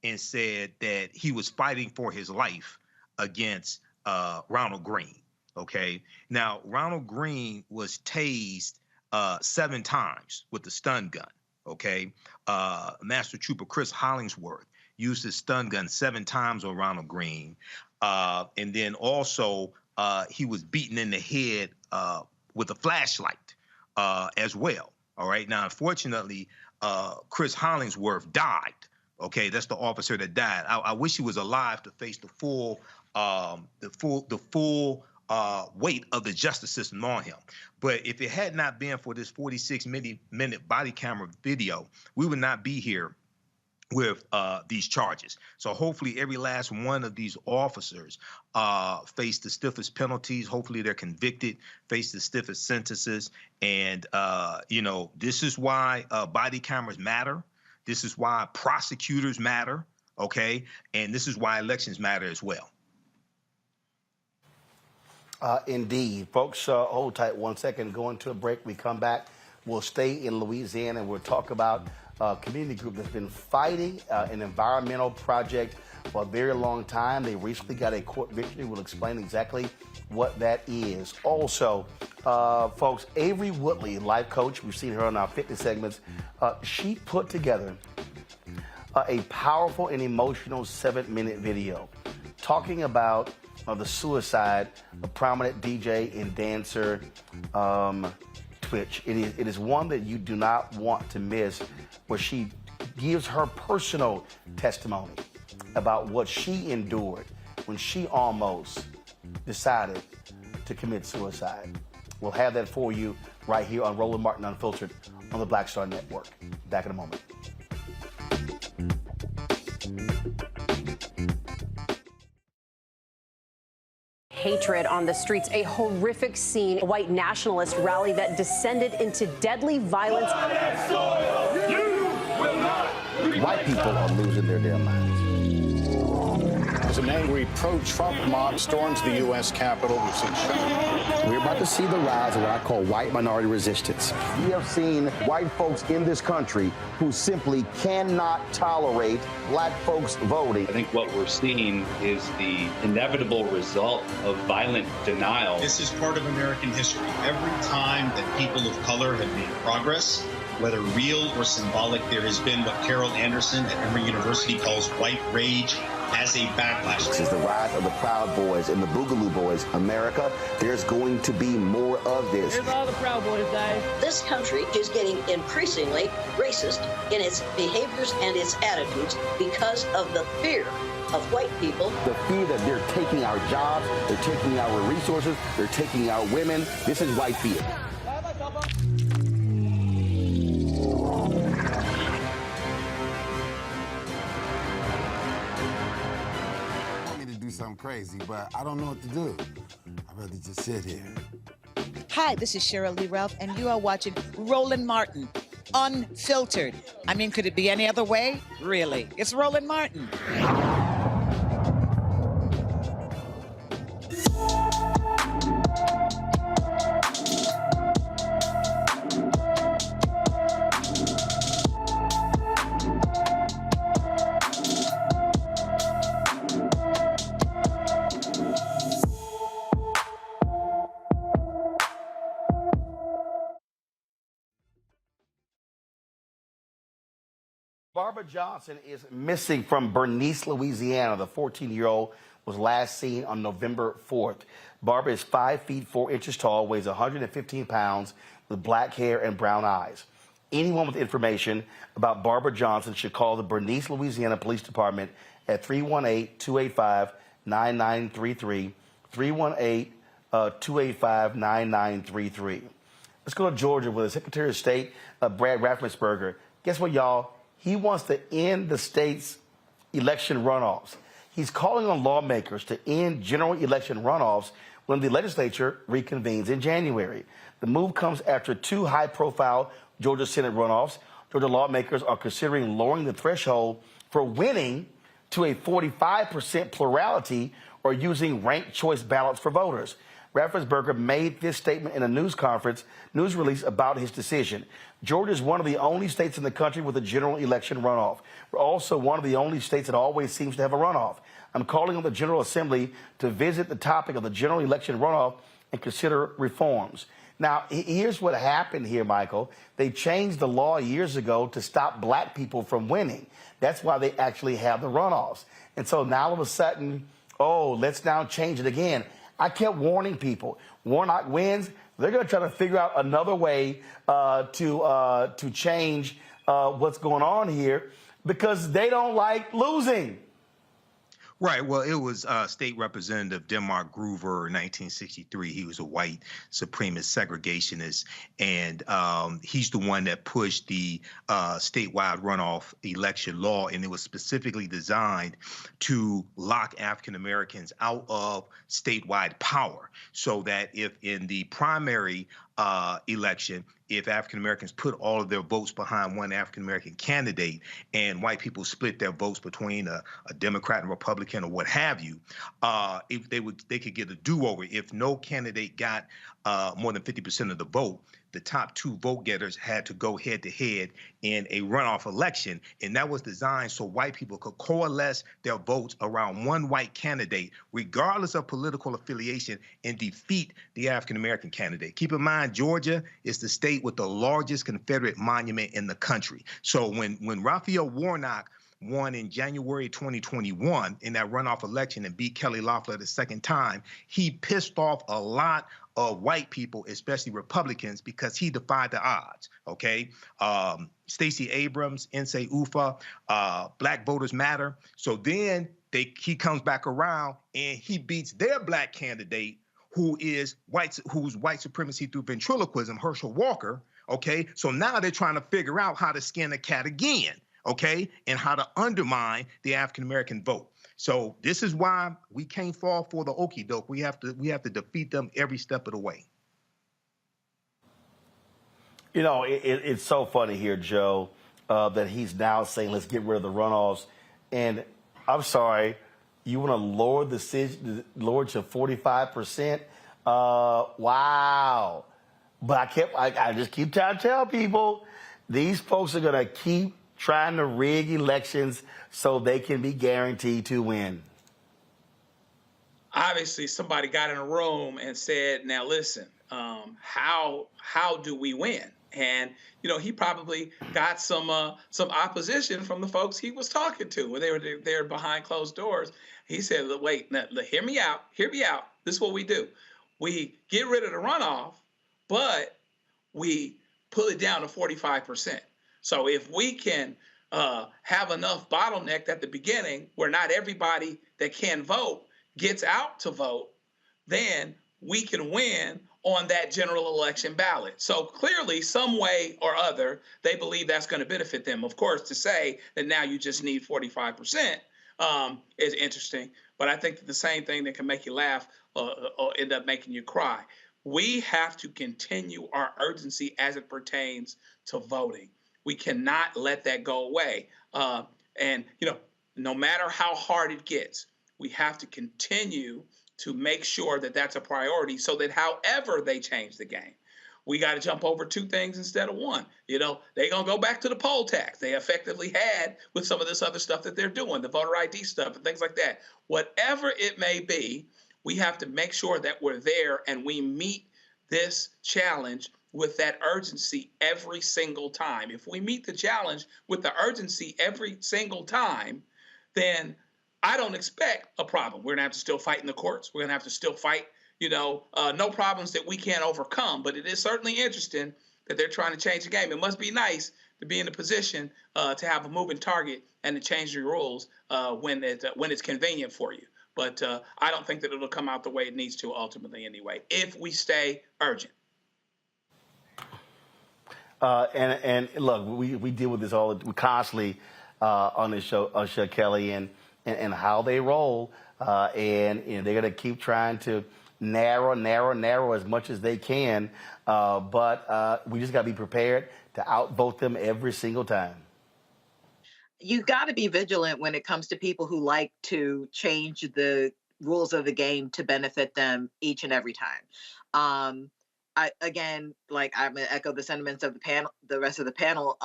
and said that he was fighting for his life against Ronald Greene. Okay, now Ronald Greene was tased 7 times with the stun gun. Okay, Master Trooper Chris Hollingsworth used his stun gun 7 times on Ronald Greene, and then also he was beaten in the head with a flashlight as well. All right. Now, unfortunately, Chris Hollingsworth died. Okay, that's the officer that died. I wish he was alive to face the full weight of the justice system on him. But if it had not been for this 46-minute body camera video, we would not be here with these charges. So hopefully every last one of these officers face the stiffest penalties. Hopefully they're convicted, face the stiffest sentences. And, this is why body cameras matter. This is why prosecutors matter, okay? And this is why elections matter as well. Indeed. Folks, hold tight 1 second. Go into a break. We come back. We'll stay in Louisiana, and we'll talk about a community group that's been fighting an environmental project for a very long time. They recently got a court victory. We'll explain exactly what that is. Also, folks, Avery Woodley, life coach, we've seen her on our fitness segments. She put together a powerful and emotional 7-minute video talking about of the suicide of prominent DJ and dancer Twitch. It is one that you do not want to miss, where she gives her personal testimony about what she endured when she almost decided to commit suicide. We'll have that for you right here on Roland Martin Unfiltered on the Black Star Network. Back in a moment. Hatred on the streets, a horrific scene, a white nationalist rally that descended into deadly violence. White people are losing their damn minds. As an angry pro-Trump mob storms the U.S. Capitol, we've seen shooting. We're about to see the rise of what I call white minority resistance. We have seen white folks in this country who simply cannot tolerate black folks voting. I think what we're seeing is the inevitable result of violent denial. This is part of American history. Every time that people of color have made progress, whether real or symbolic, there has been what Carol Anderson at Emory University calls white rage as a backlash. This is the rise of the Proud Boys and the Boogaloo Boys. America, there's going to be more of this. Here's all the Proud Boys, guys. This country is getting increasingly racist in its behaviors and its attitudes because of the fear of white people. The fear that they're taking our jobs, they're taking our resources, they're taking our women. This is white fear. Something crazy, but I don't know what to do. I'd rather just sit here. Hi, this is Cheryl Lee Ralph, and you are watching Roland Martin, Unfiltered. I mean, could it be any other way? Really? It's Roland Martin. Barbara Johnson is missing from Bernice, Louisiana. The 14-year-old was last seen on November 4th. Barbara is 5 feet 4 inches tall, weighs 115 pounds, with black hair and brown eyes. Anyone with information about Barbara Johnson should call the Bernice, Louisiana Police Department at 318-285-9933, 318-285-9933. Let's go to Georgia with the Secretary of State, Brad Raffensperger. Guess what, y'all? He wants to end the state's election runoffs. He's calling on lawmakers to end general election runoffs when the legislature reconvenes in January. The move comes after 2 high-profile Georgia Senate runoffs. Georgia lawmakers are considering lowering the threshold for winning to a 45% plurality or using ranked choice ballots for voters. Raffensperger made this statement in a news release about his decision. Georgia is one of the only states in the country with a general election runoff. We're also one of the only states that always seems to have a runoff. I'm calling on the General Assembly to visit the topic of the general election runoff and consider reforms. Now, here's what happened here, Michael. They changed the law years ago to stop black people from winning. That's why they actually have the runoffs. And so now all of a sudden, let's now change it again. I kept warning people. Warnock wins. They're going to try to figure out another way to change what's going on here because they don't like losing. Right. Well, it was State Representative Denmark Groover in 1963. He was a white supremacist segregationist, and he's the one that pushed the statewide runoff election law, and it was specifically designed to lock African Americans out of statewide power so that if in the primary election, if African Americans put all of their votes behind one African American candidate and white people split their votes between a Democrat and Republican or what have you, if they could get a do-over. If no candidate got more than 50% of the vote, the top 2 vote getters had to go head-to-head in a runoff election, and that was designed so white people could coalesce their votes around one white candidate, regardless of political affiliation, and defeat the African-American candidate. Keep in mind, Georgia is the state with the largest Confederate monument in the country. So when Raphael Warnock won in January 2021 in that runoff election and beat Kelly Loeffler the second time, he pissed off a lot of white people, especially Republicans, because he defied the odds, okay? Stacey Abrams, Nsé Ufah, Black Voters Matter. So then he comes back around and he beats their black candidate, who's white supremacy through ventriloquism, Herschel Walker, okay? So now they're trying to figure out how to skin a cat again, okay? And how to undermine the African-American vote. So this is why we can't fall for the okie doke. We have to defeat them every step of the way. You know, it's so funny here, Joe, that he's now saying, let's get rid of the runoffs. And I'm sorry, you want to lower to 45%? Wow. But I just keep trying to tell people, these folks are going to keep trying to rig elections so they can be guaranteed to win. Obviously, somebody got in a room and said, now listen, how do we win? And, you know, he probably got some opposition from the folks he was talking to when they were there behind closed doors. He said, wait, now, hear me out. This is what we do. We get rid of the runoff, but we pull it down to 45%. So if we can have enough bottleneck at the beginning where not everybody that can vote gets out to vote, then we can win on that general election ballot. So clearly, some way or other, they believe that's going to benefit them. Of course, to say that now you just need 45% is interesting, but I think that the same thing that can make you laugh or end up making you cry. We have to continue our urgency as it pertains to voting. We cannot let that go away. And, you know, no matter how hard it gets, we have to continue to make sure that that's a priority so that however they change the game, we got to jump over two things instead of one. You know, they're going to go back to the poll tax they effectively had with some of this other stuff that they're doing, the voter ID stuff and things like that. Whatever it may be, we have to make sure that we're there and we meet this challenge with that urgency every single time. If we meet the challenge with the urgency every single time, then I don't expect a problem. We're going to have to still fight in the courts. We're going to have to still fight, you know, no problems that we can't overcome. But it is certainly interesting that they're trying to change the game. It must be nice to be in a position to have a moving target and to change your rules when it's convenient for you. But I don't think that it'll come out the way it needs to ultimately anyway, if we stay urgent. And look, we deal with this constantly on this show, Kelly, and how they roll. And you know, they're going to keep trying to narrow as much as they can. But we just got to be prepared to outvote them every single time. You got to be vigilant when it comes to people who like to change the rules of the game to benefit them each and every time. I'm going to echo the sentiments of the panel, the rest of the panel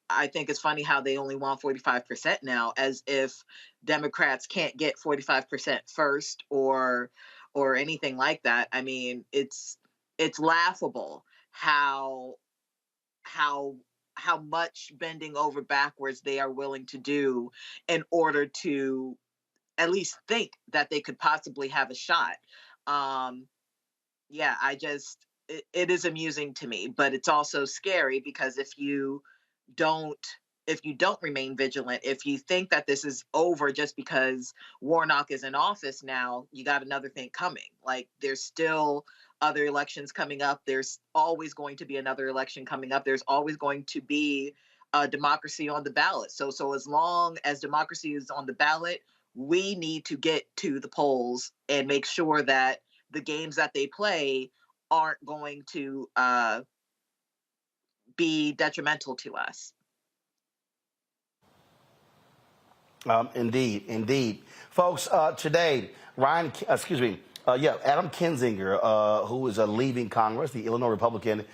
I think it's funny how they only want 45% now, as if Democrats can't get 45% first or anything like that. I mean, it's laughable how much bending over backwards they are willing to do in order to at least think that they could possibly have a shot. It is amusing to me, but it's also scary because if you don't remain vigilant, if you think that this is over just because Warnock is in office now, you got another thing coming. Like, there's still other elections coming up. There's always going to be another election coming up. There's always going to be democracy on the ballot. So as long as democracy is on the ballot, we need to get to the polls and make sure that the games that they play aren't going to be detrimental to us. Indeed. Folks, today, Adam Kinzinger, who is leaving Congress, the Illinois Republican,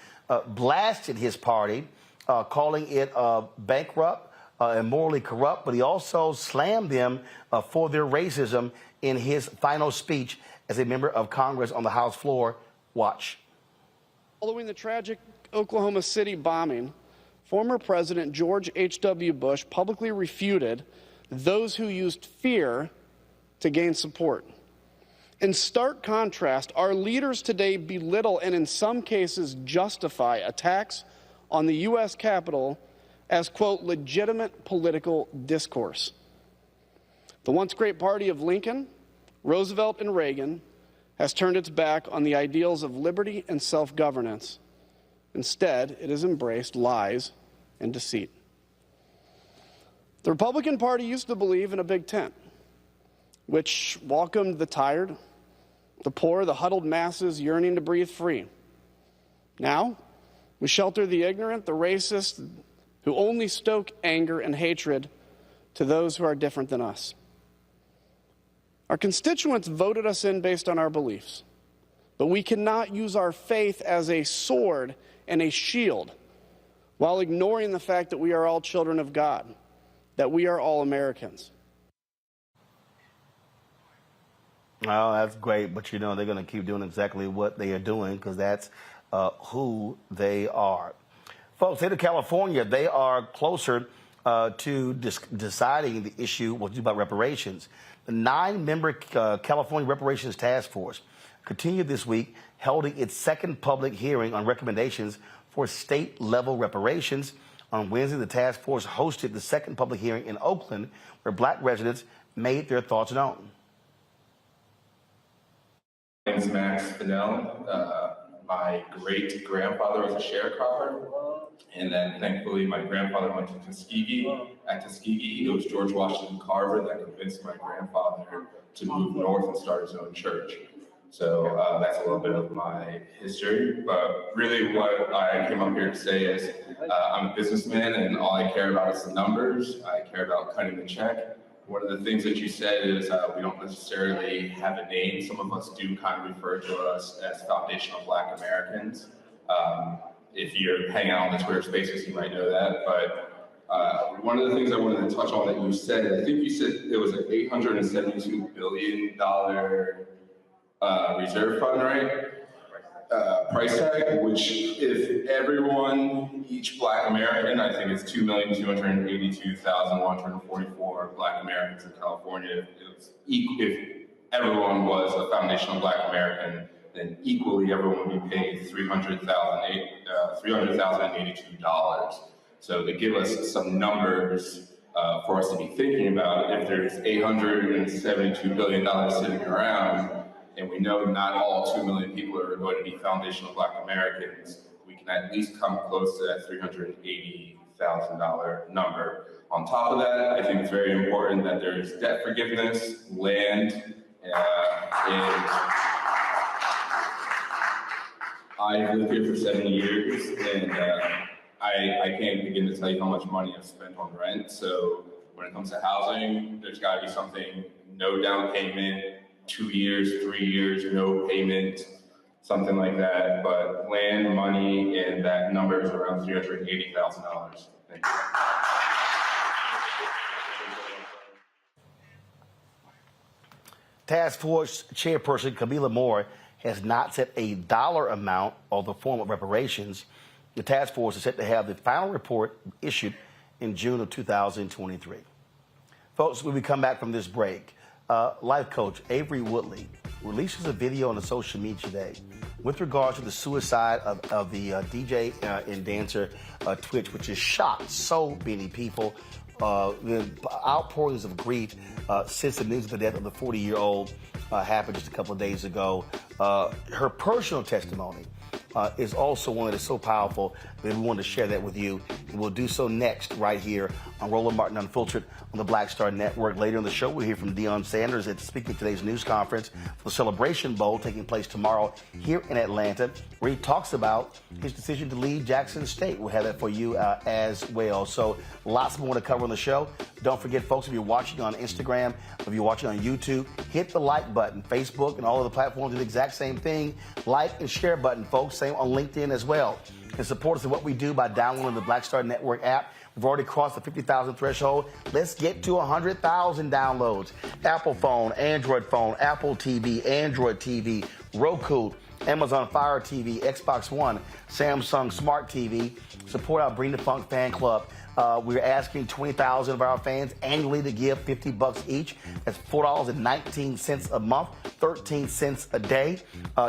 blasted his party, calling it bankrupt and morally corrupt, but he also slammed them for their racism in his final speech as a member of Congress on the House floor. Watch. Following the tragic Oklahoma City bombing, former President George H.W. Bush publicly refuted those who used fear to gain support. In stark contrast, our leaders today belittle and in some cases justify attacks on the U.S. Capitol as, quote, legitimate political discourse. The once great party of Lincoln, Roosevelt, and Reagan has turned its back on the ideals of liberty and self-governance. Instead, it has embraced lies and deceit. The Republican Party used to believe in a big tent, which welcomed the tired, the poor, the huddled masses yearning to breathe free. Now, we shelter the ignorant, the racist, who only stoke anger and hatred to those who are different than us. Our constituents voted us in based on our beliefs, but we cannot use our faith as a sword and a shield while ignoring the fact that we are all children of God, that we are all Americans. Oh, that's great, but you know they're going to keep doing exactly what they are doing because that's who they are. Folks, state of California, they are closer to deciding the issue about reparations. The 9-member California Reparations Task Force continued this week, holding its second public hearing on recommendations for state-level reparations. On Wednesday, the task force hosted the second public hearing in Oakland, where black residents made their thoughts known. My name is Max Fennell. My great-grandfather was a sharecropper, and then thankfully my grandfather went to Tuskegee. At Tuskegee, it was George Washington Carver that convinced my grandfather to move north and start his own church. So that's a little bit of my history, but really what I came up here to say is I'm a businessman and all I care about is the numbers. I care about cutting the check. One of the things that you said is we don't necessarily have a name. Some of us do kind of refer to us as foundational Black Americans. If you're hanging out on the Twitter Spaces, you might know that. But one of the things I wanted to touch on that you said, I think you said it was an $872 billion reserve fund, right? Price tag, which if everyone, each Black American, I think it's 2,282,144 Black Americans in California, if everyone was a foundational Black American, then equally everyone would be paid $300,082. So to give us some numbers for us to be thinking about, if there's $872 billion sitting around, and we know not all 2 million people are going to be foundational Black Americans, we can at least come close to that $380,000 number. On top of that, I think it's very important that there's debt forgiveness, land, and I've lived here for 7 years, and I can't begin to tell you how much money I've spent on rent. So when it comes to housing, there's got to be something, no down payment, 2 years, 3 years, no payment, something like that. But land, money, and that number is around $380,000. Thank you. Task Force Chairperson Camila Moore has not set a dollar amount or the form of reparations. The task force is set to have the final report issued in June of 2023. Folks, when we come back from this break, life coach Avery Woodley releases a video on the social media today with regards to the suicide of the DJ and dancer Twitch, which has shocked so many people. The outpourings of grief since the news of the death of the 40-year-old happened just a couple of days ago. Her personal testimony is also one that is so powerful that we wanted to share that with you. And we'll do so next right here on Roland Martin Unfiltered on the Black Star Network. Later in the show, we'll hear from Deion Sanders at speaking at today's news conference for the Celebration Bowl taking place tomorrow here in Atlanta, where he talks about his decision to leave Jackson State. We'll have that for you as well. So lots more to cover on the show. Don't forget, folks, if you're watching on Instagram, if you're watching on YouTube, hit the like button. Facebook and all of the platforms do the exact same thing. Like and share button, folks. Same on LinkedIn as well. And support us in what we do by downloading the Black Star Network app. We've already crossed the 50,000 threshold. Let's get to 100,000 downloads. Apple phone, Android phone, Apple TV, Android TV, Roku, Amazon Fire TV, Xbox One, Samsung Smart TV. Support our Bring the Funk fan club. We're asking 20,000 of our fans annually to give $50 each. That's $4.19 a month, 13 cents a day.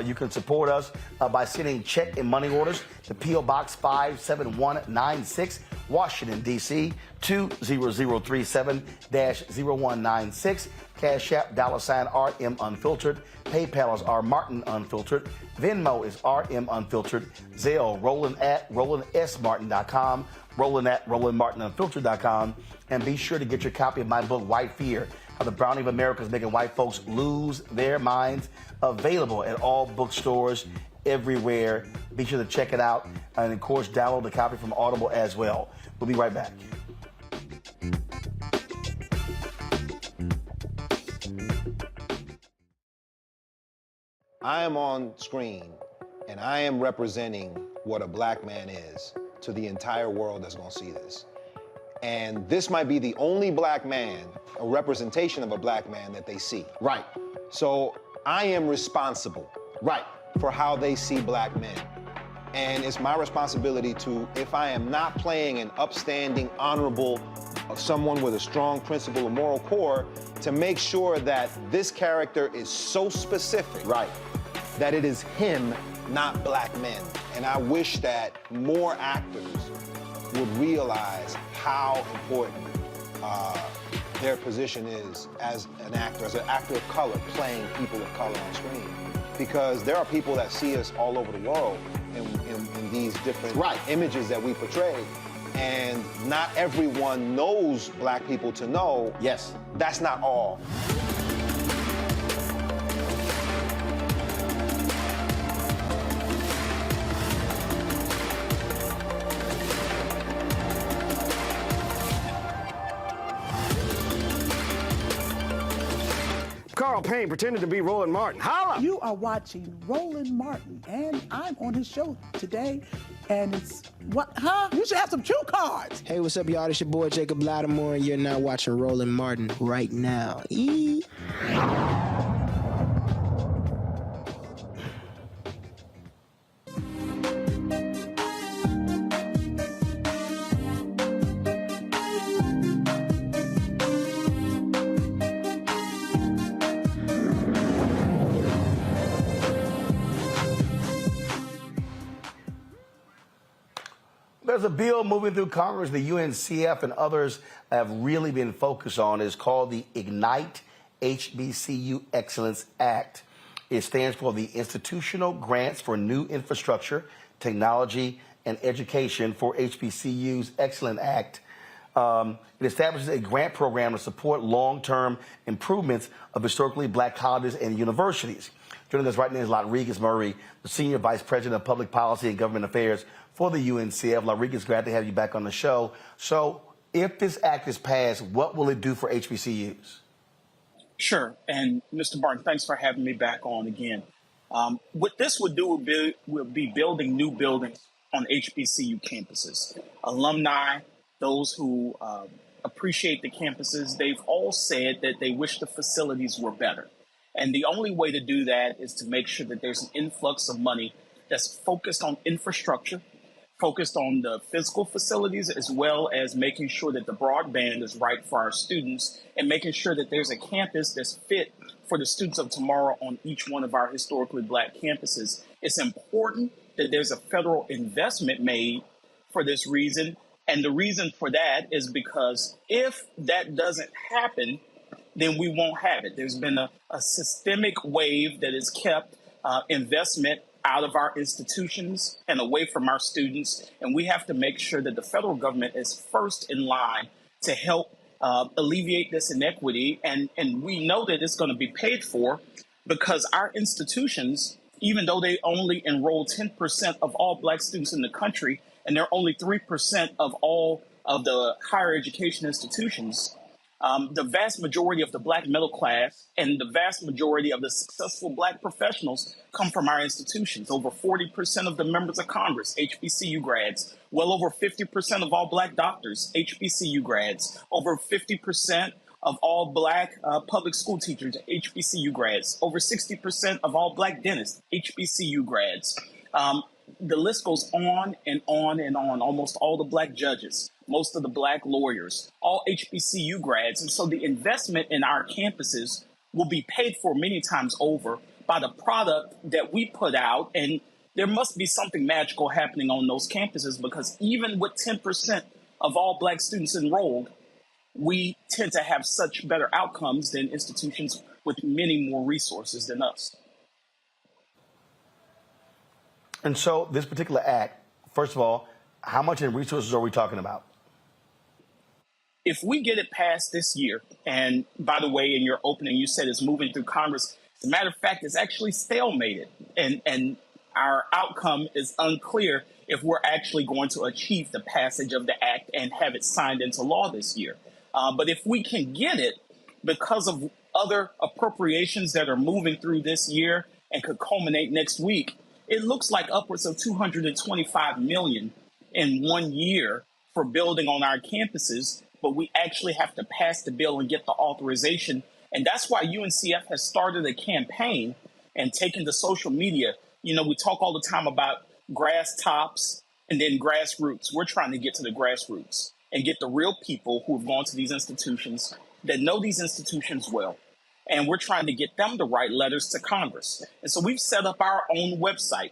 You can support us by sending check and money orders to P.O. Box 57196, Washington, D.C. 20037-0196. Cash App, $RM Unfiltered. PayPal is R Martin Unfiltered. Venmo is RM Unfiltered. Zelle, Roland@RolandSMartin.com. Roland@RolandMartinUnfiltered.com. And be sure to get your copy of my book, White Fear, How the Browning of America is Making White Folks Lose Their Minds. Available at all bookstores everywhere. Be sure to check it out. And of course, download the copy from Audible as well. We'll be right back. I am on screen, and I am representing what a black man is to the entire world that's gonna see this. And this might be the only black man, a representation of a black man that they see. Right. So I am responsible, right, for how they see black men. And it's my responsibility to, if I am not playing an upstanding, honorable, someone with a strong principle or moral core, to make sure that this character is so specific, right, that it is him, not black men. And I wish that more actors would realize how important their position is as an actor of color, playing people of color on screen. Because there are people that see us all over the world in these different images that we portray. And not everyone knows black people to know, yes, that's not all. Carl Payne pretended to be Roland Martin. Holla! You are watching Roland Martin, and I'm on his show today, and it's, what, huh? You should have some cue cards. Hey, what's up, y'all? It's your boy, Jacob Lattimore, and you're now watching Roland Martin right now. There's a bill moving through Congress the UNCF and others have really been focused on. It's called the Ignite HBCU Excellence Act. It stands for the Institutional Grants for New Infrastructure, Technology, and Education for HBCUs Excellence Act. It establishes a grant program to support long-term improvements of historically black colleges and universities. Joining us right now is Rodriguez Murray, the Senior Vice President of Public Policy and Government Affairs for the UNCF. Rodriguez, glad to have you back on the show. So if this act is passed, what will it do for HBCUs? Sure. And Mr. Barton, thanks for having me back on again. What this would do would be building new buildings on HBCU campuses. Alumni, those who appreciate the campuses, they've all said that they wish the facilities were better. And the only way to do that is to make sure that there's an influx of money that's focused on infrastructure, focused on the physical facilities, as well as making sure that the broadband is right for our students and making sure that there's a campus that's fit for the students of tomorrow on each one of our historically black campuses. It's important that there's a federal investment made for this reason. And the reason for that is because if that doesn't happen, then we won't have it. There's been a systemic wave that has kept investment out of our institutions and away from our students. And we have to make sure that the federal government is first in line to help alleviate this inequity. And we know that it's going to be paid for because our institutions, even though they only enroll 10% of all black students in the country, and they're only 3% of all of the higher education institutions, the vast majority of the black middle class and the vast majority of the successful black professionals come from our institutions. Over 40% of the members of Congress, HBCU grads. Well over 50% of all black doctors, HBCU grads. Over 50% of all black public school teachers, HBCU grads. Over 60% of all black dentists, HBCU grads. The list goes on and on and on. Almost all the black judges, most of the black lawyers, all HBCU grads. And so the investment in our campuses will be paid for many times over by the product that we put out. And there must be something magical happening on those campuses, because even with 10% of all black students enrolled, we tend to have such better outcomes than institutions with many more resources than us. And so this particular act, first of all, how much in resources are we talking about? If we get it passed this year, and by the way, in your opening, you said it's moving through Congress. As a matter of fact, it's actually stalemated, and our outcome is unclear if we're actually going to achieve the passage of the act and have it signed into law this year. But if we can get it, because of other appropriations that are moving through this year and could culminate next week, it looks like upwards of $225 million in 1 year for building on our campuses. But we actually have to pass the bill and get the authorization. And that's why UNCF has started a campaign and taken to social media. You know, we talk all the time about grass tops and then grassroots. We're trying to get to the grassroots and get the real people who have gone to these institutions, that know these institutions well. And we're trying to get them to write letters to Congress. And so we've set up our own website,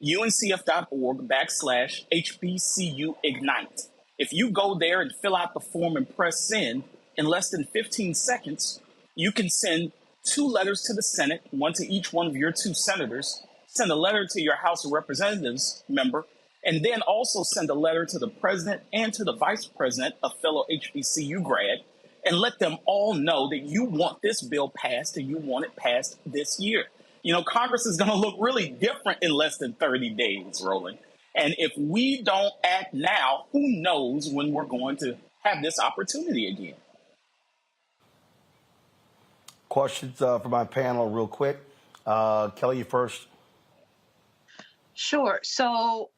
uncf.org/HBCU Ignite. If you go there and fill out the form and press send, in less than 15 seconds, you can send 2 letters to the Senate, one to each one of your 2 senators, send a letter to your House of Representatives member, and then also send a letter to the president and to the vice president, a fellow HBCU grad, and let them all know that you want this bill passed and you want it passed this year. You know, Congress is going to look really different in less than 30 days, Roland. And if we don't act now, who knows when we're going to have this opportunity again. Questions for my panel real quick. Kelly, you first. Sure. So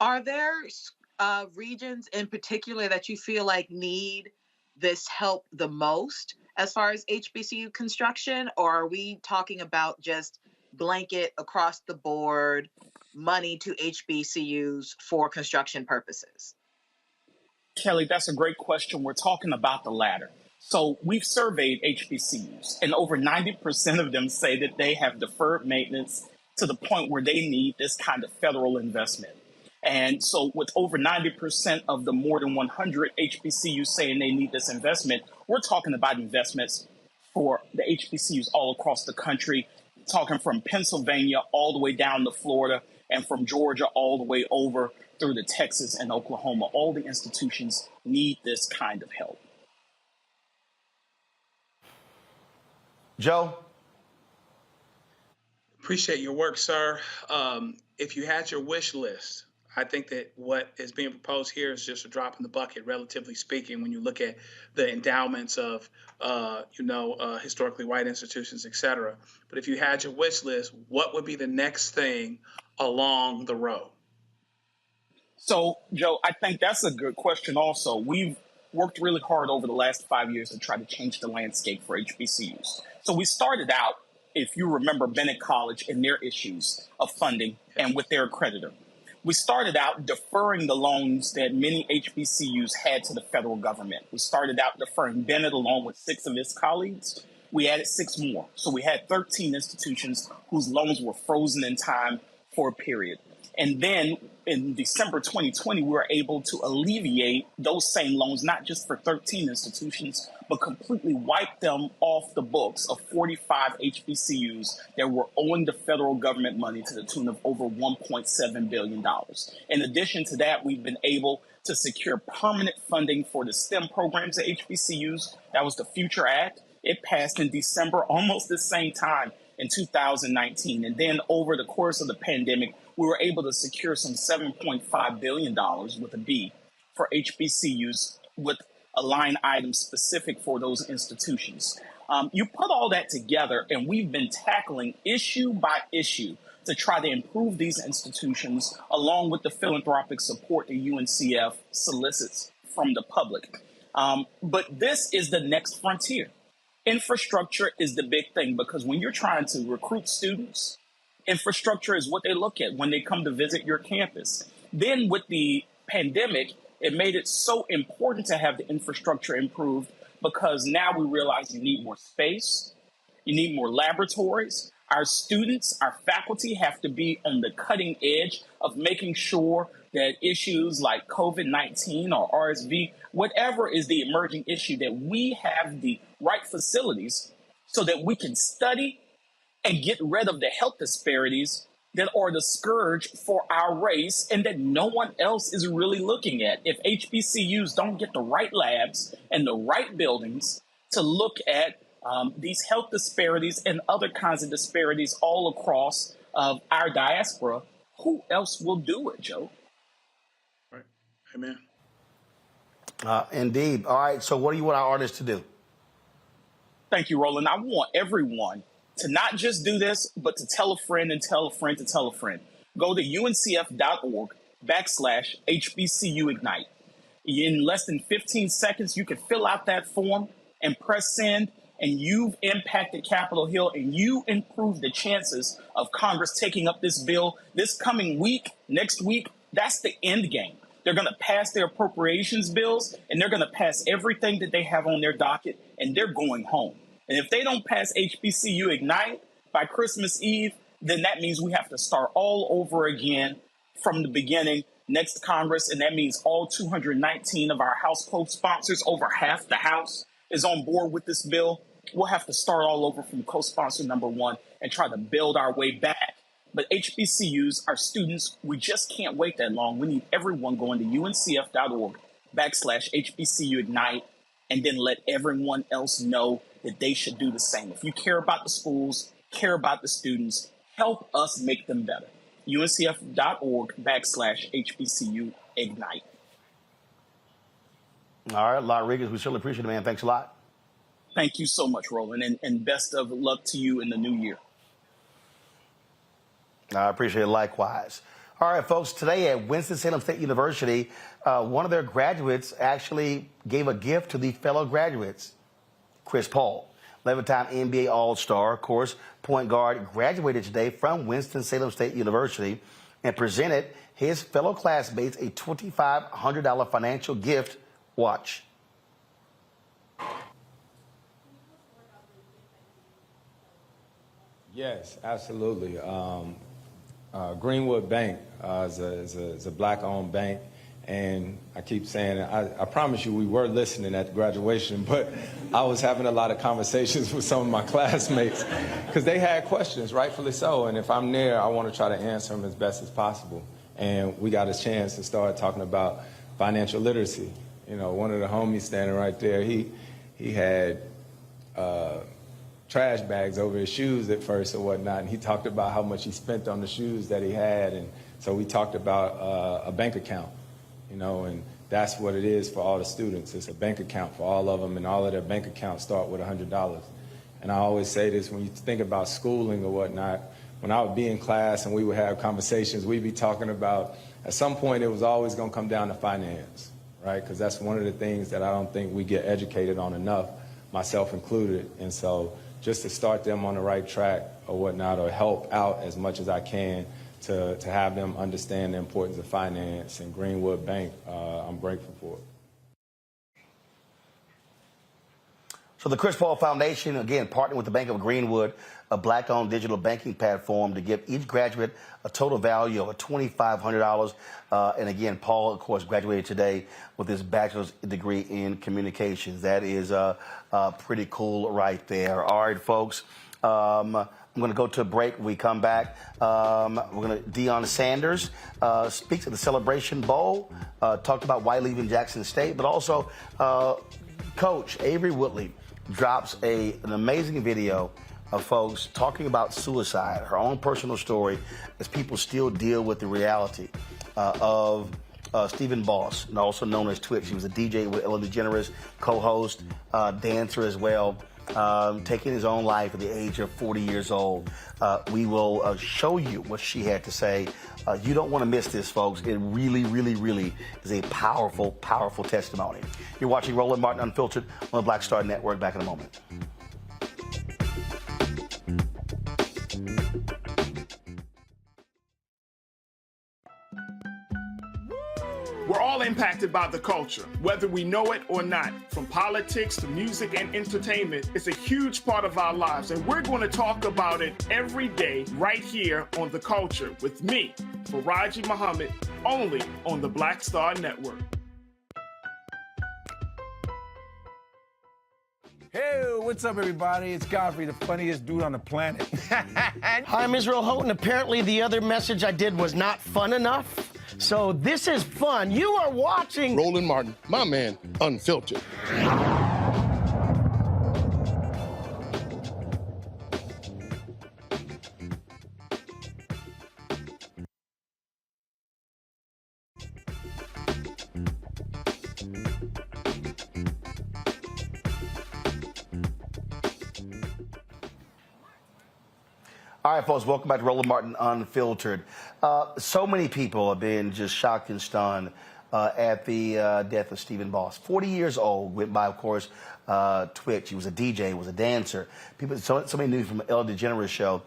are there regions in particular that you feel like need this help the most as far as HBCU construction, or are we talking about just blanket across the board money to HBCUs for construction purposes? Kelly, that's a great question. We're talking about the latter. So we've surveyed HBCUs, and over 90% of them say that they have deferred maintenance to the point where they need this kind of federal investment. And so with over 90% of the more than 100 HBCUs saying they need this investment, we're talking about investments for the HBCUs all across the country, talking from Pennsylvania all the way down to Florida, and from Georgia all the way over through to Texas and Oklahoma. All the institutions need this kind of help. Joe? Appreciate your work, sir. If you had your wish list, I think that what is being proposed here is just a drop in the bucket, relatively speaking, when you look at the endowments of, historically white institutions, et cetera. But if you had your wish list, what would be the next thing along the road? So, Joe, I think that's a good question also. We've worked really hard over the last 5 years to try to change the landscape for HBCUs. So we started out, if you remember, Bennett College and their issues of funding and with their accreditor. We started out deferring the loans that many HBCUs had to the federal government. We started out deferring Bennett along with 6 of his colleagues. We added 6 more. So we had 13 institutions whose loans were frozen in time for a period. And then in December 2020, we were able to alleviate those same loans, not just for 13 institutions, but completely wipe them off the books of 45 HBCUs that were owing the federal government money to the tune of over $1.7 billion. In addition to that, we've been able to secure permanent funding for the STEM programs at HBCUs. That was the Future Act. It passed in December, almost the same time in 2019. And then over the course of the pandemic, we were able to secure some $7.5 billion with a B for HBCUs with a line item specific for those institutions. You put all that together, and we've been tackling issue by issue to try to improve these institutions, along with the philanthropic support that UNCF solicits from the public. But this is the next frontier. Infrastructure is the big thing, because when you're trying to recruit students, infrastructure is what they look at when they come to visit your campus. Then with the pandemic, it made it so important to have the infrastructure improved, because now we realize you need more space, you need more laboratories. Our students, our faculty have to be on the cutting edge of making sure that issues like COVID-19 or RSV, whatever is the emerging issue, that we have the right facilities so that we can study and get rid of the health disparities that are the scourge for our race and that no one else is really looking at. If HBCUs don't get the right labs and the right buildings to look at these health disparities and other kinds of disparities all across our diaspora, who else will do it, Joe? Right. Amen. Indeed. All right. So what do you want our artists to do? Thank you, Roland. I want everyone to not just do this, but to tell a friend and tell a friend to tell a friend. Go to uncf.org/HBCU Ignite. In less than 15 seconds, you can fill out that form and press send, and you've impacted Capitol Hill, and you improve the chances of Congress taking up this bill this coming week, next week. That's the end game. They're going to pass their appropriations bills, and they're going to pass everything that they have on their docket, and they're going home. And if they don't pass HBCU Ignite by Christmas Eve, then that means we have to start all over again from the beginning next Congress. And that means all 219 of our House co-sponsors, over half the House, is on board with this bill. We'll have to start all over from co-sponsor number one and try to build our way back. But HBCUs, our students, we just can't wait that long. We need everyone going to uncf.org/HBCU Ignite, and then let everyone else know that they should do the same. If you care about the schools, care about the students, help us make them better. uncf.org/HBCU Ignite. All right, Rodriguez, we certainly appreciate it, man. Thanks a lot. Thank you so much, Roland, and best of luck to you in the new year. I appreciate it likewise. All right, folks, today at Winston-Salem State University, one of their graduates actually gave a gift to the fellow graduates. Chris Paul, 11-time NBA All-Star, of course, point guard, graduated today from Winston-Salem State University and presented his fellow classmates a $2,500 financial gift. Watch. Yes, absolutely. Greenwood Bank is a black-owned bank, and I keep saying it. I promise you we were listening at the graduation, but I was having a lot of conversations with some of my classmates because they had questions, rightfully so, and if I'm there, I want to try to answer them as best as possible. And we got a chance to start talking about financial literacy. You know, one of the homies standing right there, he had trash bags over his shoes at first or whatnot, and he talked about how much he spent on the shoes that he had, and so we talked about a bank account, you know, and that's what it is for all the students. It's a bank account for all of them, and all of their bank accounts start with $100. And I always say this, when you think about schooling or whatnot, when I would be in class and we would have conversations, we'd be talking about, at some point it was always going to come down to finance, right? Because that's one of the things that I don't think we get educated on enough, myself included. And so just to start them on the right track or whatnot, or help out as much as I can to have them understand the importance of finance and Greenwood Bank, I'm grateful for it. So the Chris Paul Foundation, again, partnered with the Bank of Greenwood, a black-owned digital banking platform to give each graduate a total value of $2,500. And again, Paul, of course, graduated today with his bachelor's degree in communications. That is pretty cool right there. All right, folks. I'm going to go to a break. When we come back, Deion Sanders speaks at the Celebration Bowl, talked about why leaving Jackson State, but also Coach Avery Woodley drops an amazing video of folks talking about suicide, her own personal story, as people still deal with the reality of Stephen Boss, and also known as Twitch. He was a DJ with Ellen DeGeneres, co-host, dancer as well. taking his own life at the age of 40 years old. We will show you what she had to say. You don't want to miss this, folks. It really, really, really is a powerful, powerful testimony. You're watching Roland Martin Unfiltered on the Black Star Network. Back in a moment. We're all impacted by the culture, whether we know it or not. From politics to music and entertainment, it's a huge part of our lives, and we're going to talk about it every day right here on The Culture with me, Faraji Muhammad, only on the Black Star Network. Hey, what's up, everybody? It's Godfrey, the funniest dude on the planet. Hi, I'm Israel Houghton. Apparently, the other message I did was not fun enough. So this is fun. You are watching Roland Martin, my man, Unfiltered. All right, folks, welcome back to Roland Martin Unfiltered. So many people have been just shocked and stunned at the death of Stephen Boss. 40 years old, went by, of course, Twitch. He was a DJ, he was a dancer. People, so many knew from the Ellen DeGeneres show.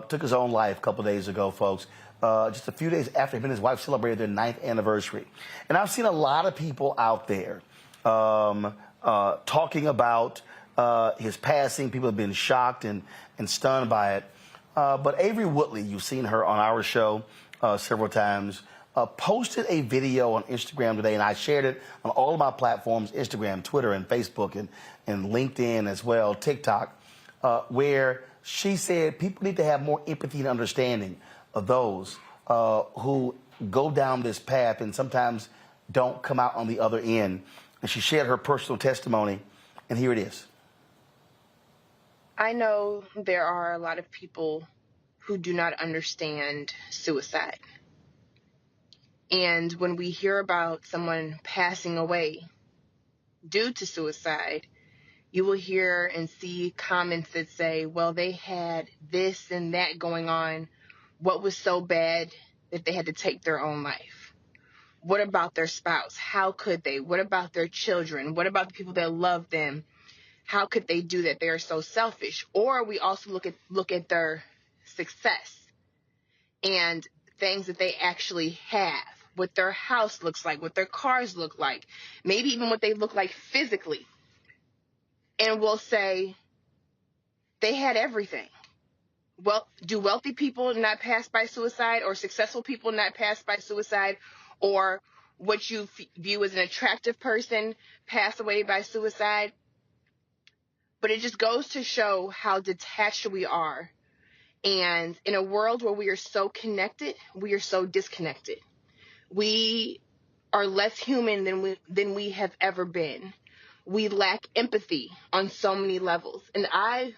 Took his own life a couple days ago, folks. Just a few days after him and his wife celebrated their 9th anniversary. And I've seen a lot of people out there talking about his passing. People have been shocked and stunned by it. But Avery Woodley, you've seen her on our show several times, posted a video on Instagram today, and I shared it on all of my platforms, Instagram, Twitter, and Facebook, and LinkedIn as well, TikTok, where she said people need to have more empathy and understanding of those who go down this path and sometimes don't come out on the other end. And she shared her personal testimony, and here it is. I know there are a lot of people who do not understand suicide. And when we hear about someone passing away due to suicide, you will hear and see comments that say, well, they had this and that going on. What was so bad that they had to take their own life? What about their spouse? How could they? What about their children? What about the people that love them? How could they do that? They are so selfish. Or we also look at their success and things that they actually have, what their house looks like, what their cars look like, maybe even what they look like physically. And we'll say they had everything. Well, do wealthy people not pass by suicide, or successful people not pass by suicide, or what you view as an attractive person pass away by suicide? But it just goes to show how detached we are. And in a world where we are so connected, we are so disconnected. We are less human than we have ever been. We lack empathy on so many levels. And I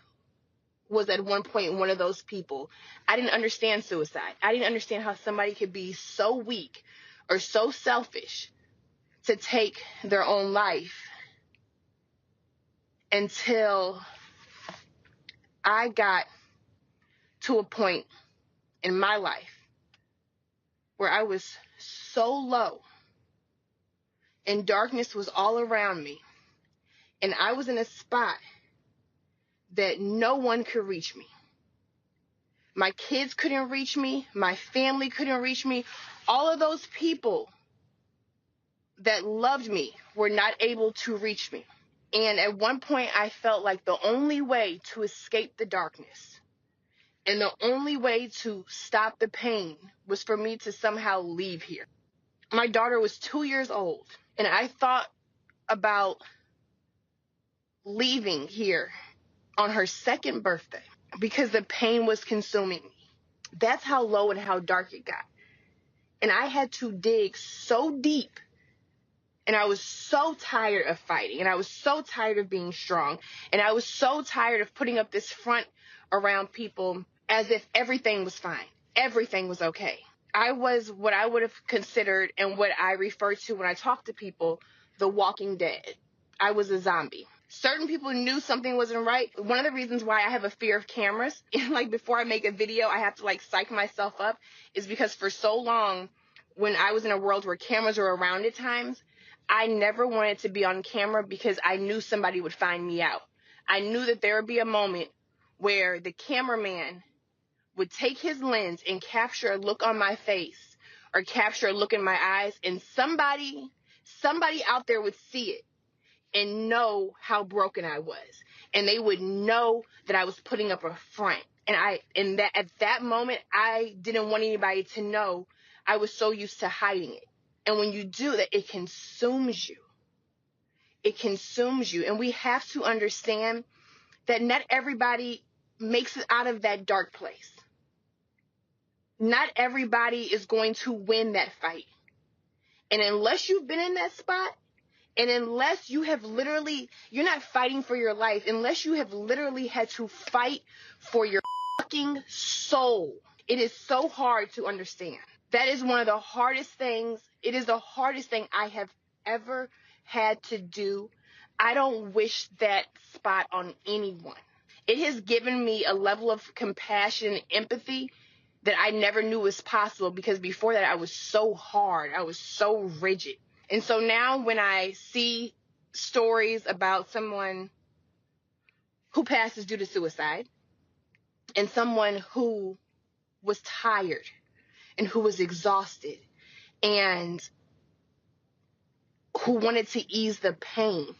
was at one point one of those people. I didn't understand suicide. I didn't understand how somebody could be so weak or so selfish to take their own life, until I got to a point in my life where I was so low and darkness was all around me, and I was in a spot that no one could reach me. My kids couldn't reach me. My family couldn't reach me. All of those people that loved me were not able to reach me. And at one point, I felt like the only way to escape the darkness and the only way to stop the pain was for me to somehow leave here. My daughter was 2 years old, and I thought about leaving here on her 2nd birthday because the pain was consuming me. That's how low and how dark it got. And I had to dig so deep. And I was so tired of fighting, and I was so tired of being strong, and I was so tired of putting up this front around people as if everything was fine, everything was okay. I was what I would have considered, and what I refer to when I talk to people, the walking dead. I was a zombie. certain people knew something wasn't right. One of the reasons why I have a fear of cameras, like before I make a video, I have to like psych myself up, is because for so long, when I was in a world where cameras were around at times, I never wanted to be on camera because I knew somebody would find me out. I knew that there would be a moment where the cameraman would take his lens and capture a look on my face or capture a look in my eyes, and somebody out there would see it and know how broken I was. And they would know that I was putting up a front. And at that moment, I didn't want anybody to know. I was so used to hiding it. And when you do that, it consumes you. It consumes you. And we have to understand that not everybody makes it out of that dark place. Not everybody is going to win that fight. And unless you've been in that spot, and unless you have literally, you're not fighting for your life, unless you have literally had to fight for your fucking soul, it is so hard to understand. That is one of the hardest things. It is the hardest thing I have ever had to do. I don't wish that spot on anyone. It has given me a level of compassion and empathy that I never knew was possible, because before that I was so hard. I was so rigid. And so now when I see stories about someone who passes due to suicide and someone who was tired and who was exhausted and who wanted to ease the pain,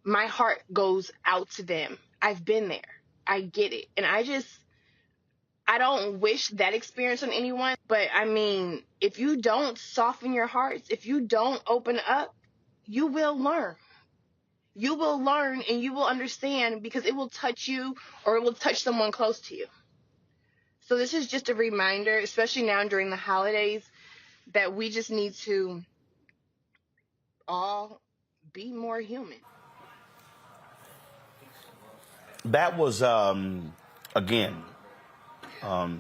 my heart goes out to them. I've been there. I get it. And I don't wish that experience on anyone, but I mean, if you don't soften your hearts, if you don't open up, you will learn. You will learn and you will understand, because it will touch you or it will touch someone close to you. So this is just a reminder, especially now during the holidays, that we just need to all be more human. That was, again, I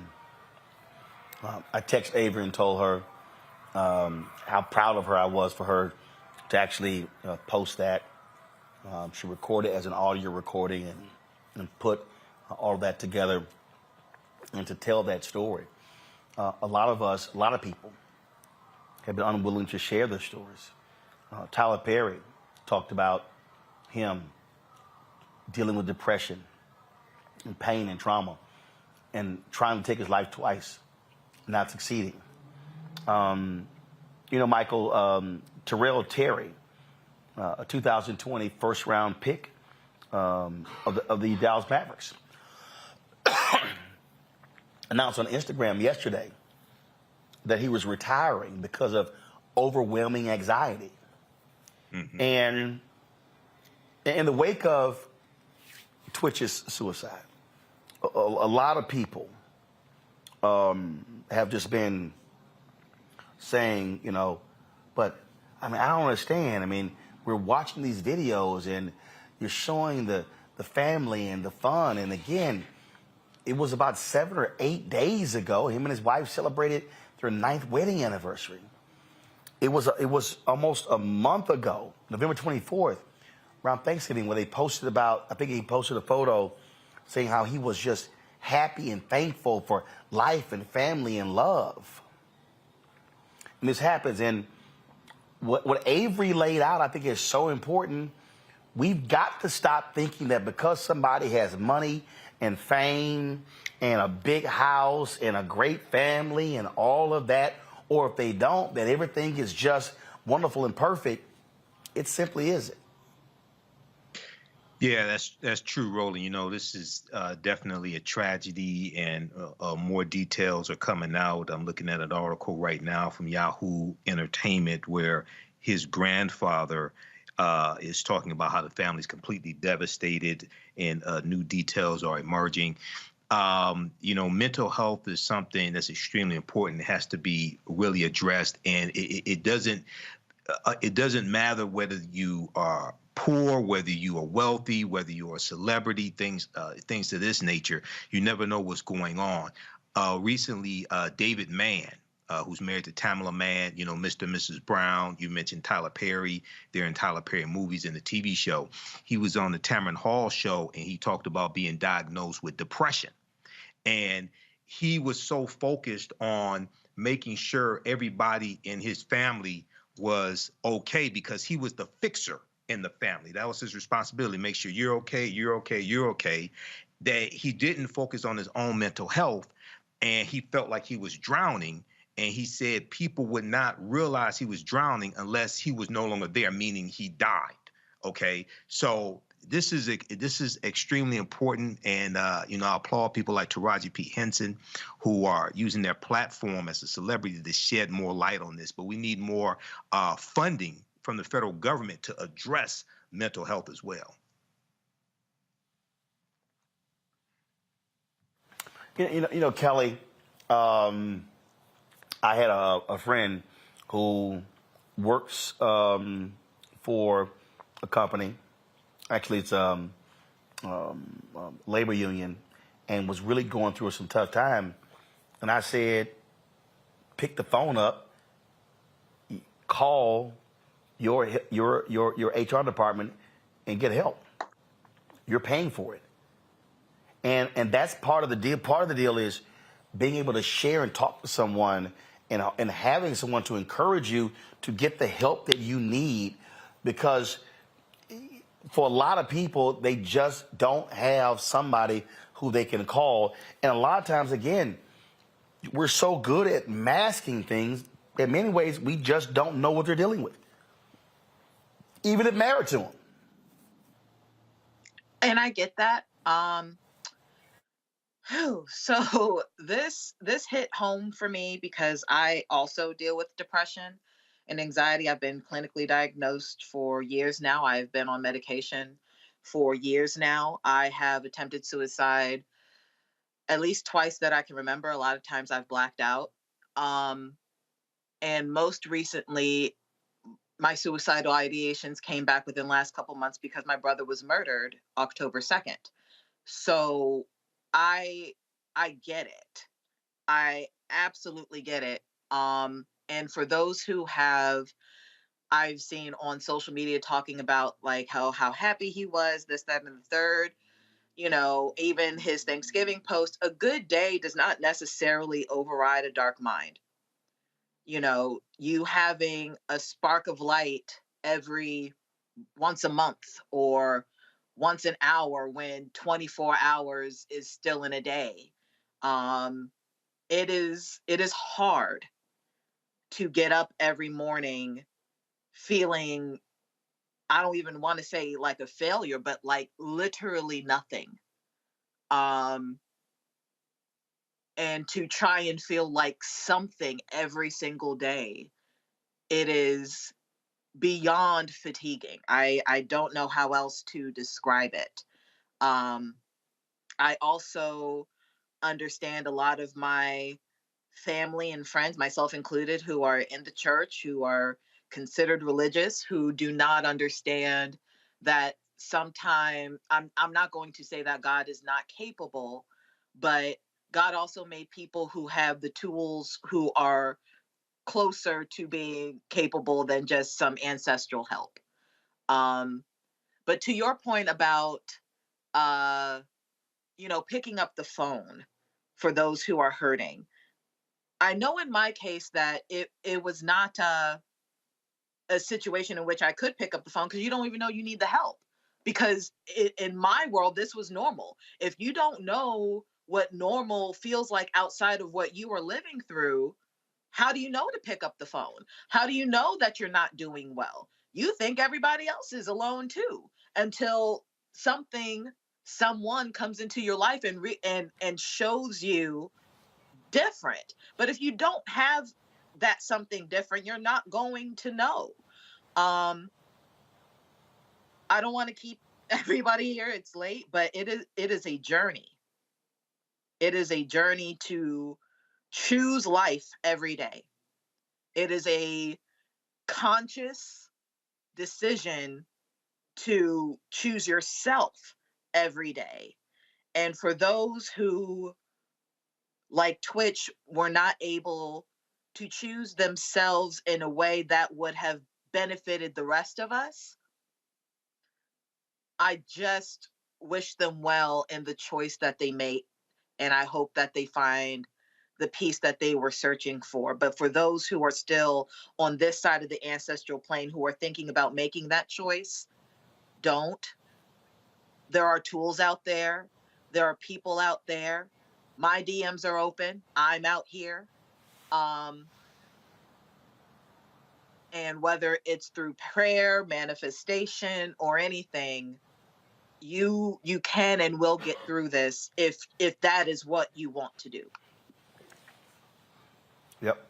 texted Avery and told her how proud of her I was for her to actually post that. She recorded as an audio recording and put all that together and to tell that story. A lot of people have been unwilling to share their stories. Tyler Perry talked about him dealing with depression and pain and trauma and trying to take his life twice, not succeeding. Michael, Terrell Terry, a 2020 first-round pick of the Dallas Mavericks, announced on Instagram yesterday that he was retiring because of overwhelming anxiety. Mm-hmm. And in the wake of Twitch's suicide, a lot of people have just been saying, but I mean, I don't understand. I mean, we're watching these videos and you're showing the family and the fun. And again, it was about 7 or 8 days ago, him and his wife celebrated their 9th wedding anniversary. It was almost a month ago, November 24th, around Thanksgiving, where they posted about, I think he posted a photo saying how he was just happy and thankful for life and family and love. And this happens. And what Avery laid out, I think, is so important. We've got to stop thinking that because somebody has money and fame and a big house and a great family and all of that, or if they don't, that everything is just wonderful and perfect. It simply isn't. Yeah, that's true, Roland. This is definitely a tragedy, and more details are coming out. I'm looking at an article right now from Yahoo Entertainment where his grandfather is talking about how the family's completely devastated, and new details are emerging. Mental health is something that's extremely important. It has to be really addressed, and it doesn't matter whether you are poor, whether you are wealthy, whether you are a celebrity, things of this nature. You never know what's going on. Recently, David Mann, who's married to Tamala Mann, you know, Mr. and Mrs. Brown. You mentioned Tyler Perry. They're in Tyler Perry movies and the TV show. He was on the Tamron Hall show, and he talked about being diagnosed with depression. And he was so focused on making sure everybody in his family was okay because he was the fixer in the family. That was his responsibility, make sure you're okay, you're okay, you're okay. That he didn't focus on his own mental health, and he felt like he was drowning. And he said people would not realize he was drowning unless he was no longer there, meaning he died. Okay, so this is extremely important, and you know, I applaud people like Taraji P. Henson who are using their platform as a celebrity to shed more light on this. But we need more funding from the federal government to address mental health as well. You know, Kelly, I had a friend who works for a company. Actually, it's labor union, and was really going through some tough time. And I said, pick the phone up, call your HR department, and get help. You're paying for it. And that's part of the deal. Part of the deal is being able to share and talk to someone, and having someone to encourage you to get the help that you need, because for a lot of people, they just don't have somebody who they can call. And a lot of times, again, we're so good at masking things. In many ways, we just don't know what they're dealing with, even if married to them. And I get that. So this hit home for me because I also deal with depression and anxiety. I've been clinically diagnosed for years now. I've been on medication for years now. I have attempted suicide at least twice that I can remember. A lot of times I've blacked out. And most recently, my suicidal ideations came back within the last couple months because my brother was murdered October 2nd. So I get it. I absolutely get it. And for those who I've seen on social media talking about like how happy he was, this, that, and the third, you know, even his Thanksgiving post, a good day does not necessarily override a dark mind. You know, you having a spark of light every once a month or once an hour when 24 hours is still in a day. It is hard to get up every morning feeling, I don't even want to say like a failure, but like literally nothing. And to try and feel like something every single day, it is beyond fatiguing. I don't know how else to describe it. I also understand a lot of my family and friends, myself included, who are in the church, who are considered religious, who do not understand that sometimes I'm not going to say that God is not capable, but God also made people who have the tools, who are closer to being capable than just some ancestral help. But to your point about picking up the phone for those who are hurting, I know in my case that it was not a situation in which I could pick up the phone, because you don't even know you need the help. Because in my world, this was normal. If you don't know what normal feels like outside of what you are living through, how do you know to pick up the phone? How do you know that you're not doing well? You think everybody else is alone too, until someone comes into your life and shows you different. But if you don't have that something different, you're not going to know. I don't want to keep everybody here. It's late, but it is a journey. It is a journey to choose life every day. It is a conscious decision to choose yourself every day. And for those who, like Twitch, were not able to choose themselves in a way that would have benefited the rest of us, I just wish them well in the choice that they made. And I hope that they find the peace that they were searching for. But for those who are still on this side of the ancestral plane who are thinking about making that choice, don't. There are tools out there. There are people out there. My DMs are open. I'm out here. And whether it's through prayer, manifestation, or anything, you can and will get through this if that is what you want to do. Yep.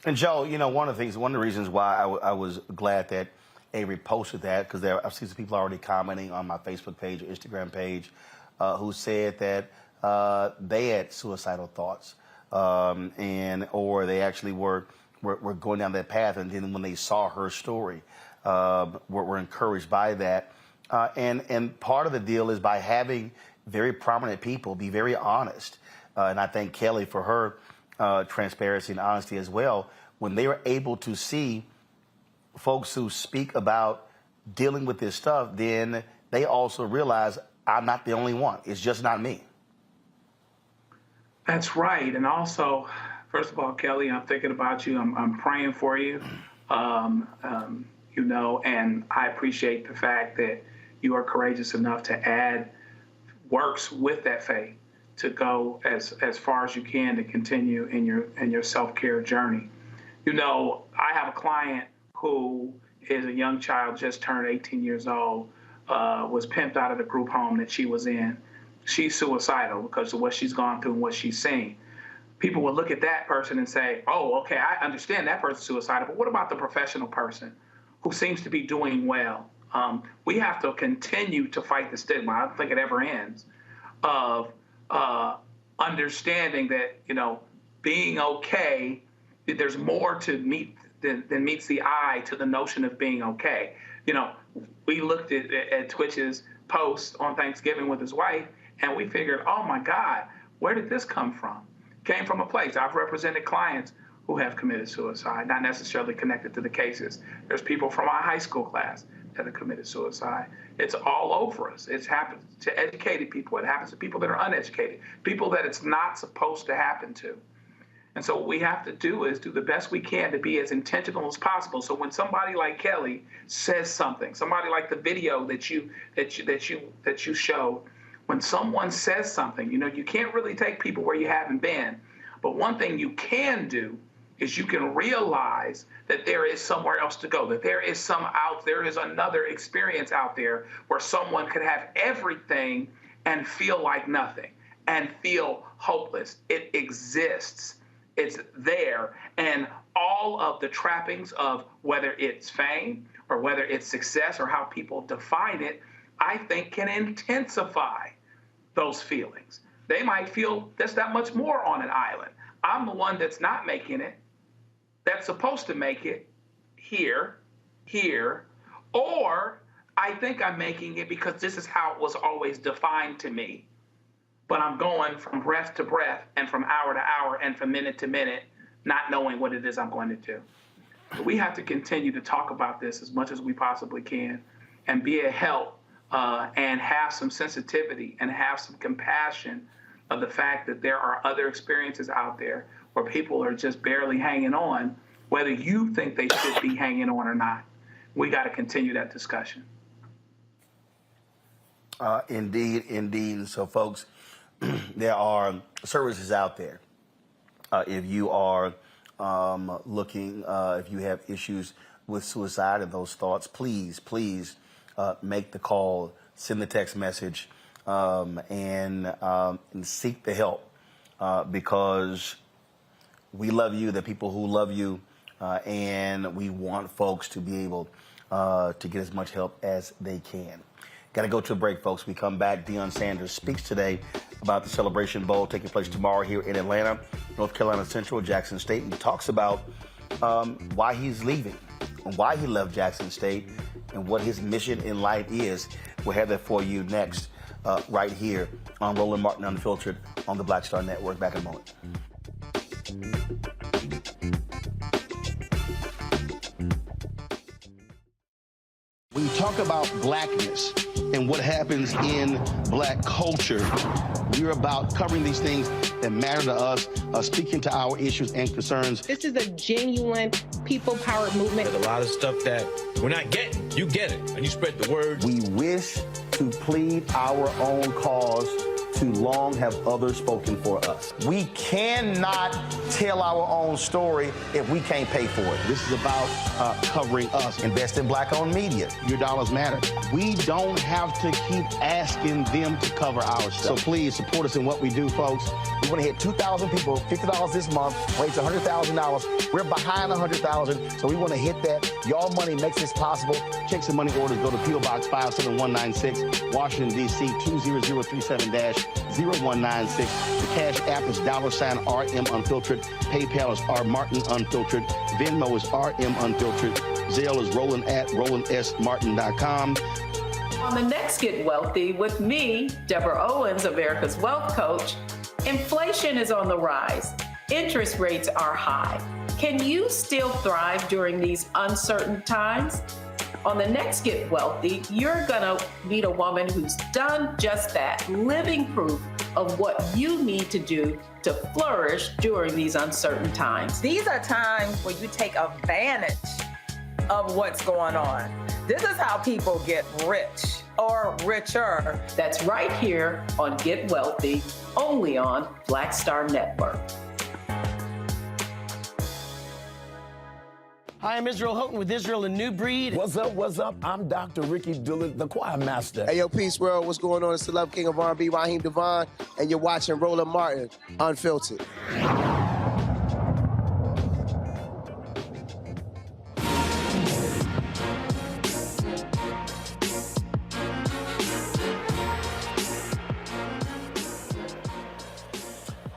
And Joe, you know, one of the reasons why I was glad that Avery posted that, because I've seen some people already commenting on my Facebook page or Instagram page who said that they had suicidal thoughts or they actually were going down that path, and then when they saw her story, were encouraged by that. And part of the deal is by having very prominent people be very honest. And I thank Kelly for her transparency and honesty as well. When they were able to see folks who speak about dealing with this stuff, then they also realize I'm not the only one. It's just not me. That's right. And also, first of all, Kelly, I'm thinking about you. I'm praying for you. You know, and I appreciate the fact that you are courageous enough to add works with that faith to go as far as you can to continue in your self-care journey. You know, I have a client who is a young child, just turned 18 years old, was pimped out of the group home that she was in. She's suicidal because of what she's gone through and what she's seen. People will look at that person and say, oh, okay, I understand that person's suicidal, but what about the professional person who seems to be doing well? We have to continue to fight the stigma. I don't think it ever ends of understanding that, you know, being okay, there's more to meet than meets the eye to the notion of being okay. You know, we looked at Twitch's post on Thanksgiving with his wife, and we figured, oh my God, where did this come from? Came from a place. I've represented clients who have committed suicide, not necessarily connected to the cases. There's people from our high school class that have committed suicide. It's all over us. It happens to educated people. It happens to people that are uneducated, people that it's not supposed to happen to. And so what we have to do is do the best we can to be as intentional as possible. So when somebody like Kelly says something, somebody like the video that you showed, when someone says something, you know, you can't really take people where you haven't been. But one thing you can do is you can realize that there is somewhere else to go, that there is another experience out there where someone could have everything and feel like nothing and feel hopeless. It exists. It's there. And all of the trappings of whether it's fame or whether it's success or how people define it, I think can intensify those feelings. They might feel there's that much more on an island. I'm the one that's not making it, that's supposed to make it here, or I think I'm making it because this is how it was always defined to me. But I'm going from breath to breath and from hour to hour and from minute to minute, not knowing what it is I'm going to do. We have to continue to talk about this as much as we possibly can and be a help and have some sensitivity and have some compassion of the fact that there are other experiences out there where people are just barely hanging on, whether you think they should be hanging on or not. We got to continue that discussion. Indeed. So, folks, there are services out there. If you are looking, if you have issues with suicide and those thoughts, please make the call, send the text message, and seek the help because we love you, the people who love you, and we want folks to be able to get as much help as they can. Got to go to a break, folks. We come back. Deion Sanders speaks today about the Celebration Bowl taking place tomorrow here in Atlanta, North Carolina Central, Jackson State, and he talks about why he's leaving, and why he left Jackson State, and what his mission in life is. We'll have that for you next, right here on Roland Martin Unfiltered on the Black Star Network. Back in a moment. talk about blackness and what happens in black culture, we're about covering these things that matter to us, speaking to our issues and concerns. This is a genuine people-powered movement. There's a lot of stuff that we're not getting. You get it, and you spread the word. We wish to plead our own cause. Too long have others spoken for us. We cannot tell our own story if we can't pay for it. This is about covering us. Invest in black-owned media. Your dollars matter. We don't have to keep asking them to cover our stuff. So please support us in what we do, folks. We want to hit 2,000 people, $50 this month, raise $100,000. We're behind 100,000, so we want to hit that. Y'all money makes this possible. Check some money orders. Go to P.O. Box 57196, Washington, D.C. 20037-0196. The Cash App is $RM Unfiltered. PayPal is R Martin Unfiltered. Venmo is RM Unfiltered. Zelle is RolandSMartin.com. On the next Get Wealthy with me, Deborah Owens, America's Wealth Coach, inflation is on the rise. Interest rates are high. Can you still thrive during these uncertain times? On the next Get Wealthy, you're gonna meet a woman who's done just that, living proof of what you need to do to flourish during these uncertain times. These are times where you take advantage of what's going on. This is how people get rich or richer. That's right here on Get Wealthy, only on Black Star Network. Hi, I'm Israel Houghton with Israel and New Breed. What's up, what's up? I'm Dr. Ricky Dillard, the choir master. Hey, yo, Peace World, what's going on? It's the Love King of R&B, Raheem Devon, and you're watching Roland Martin, Unfiltered.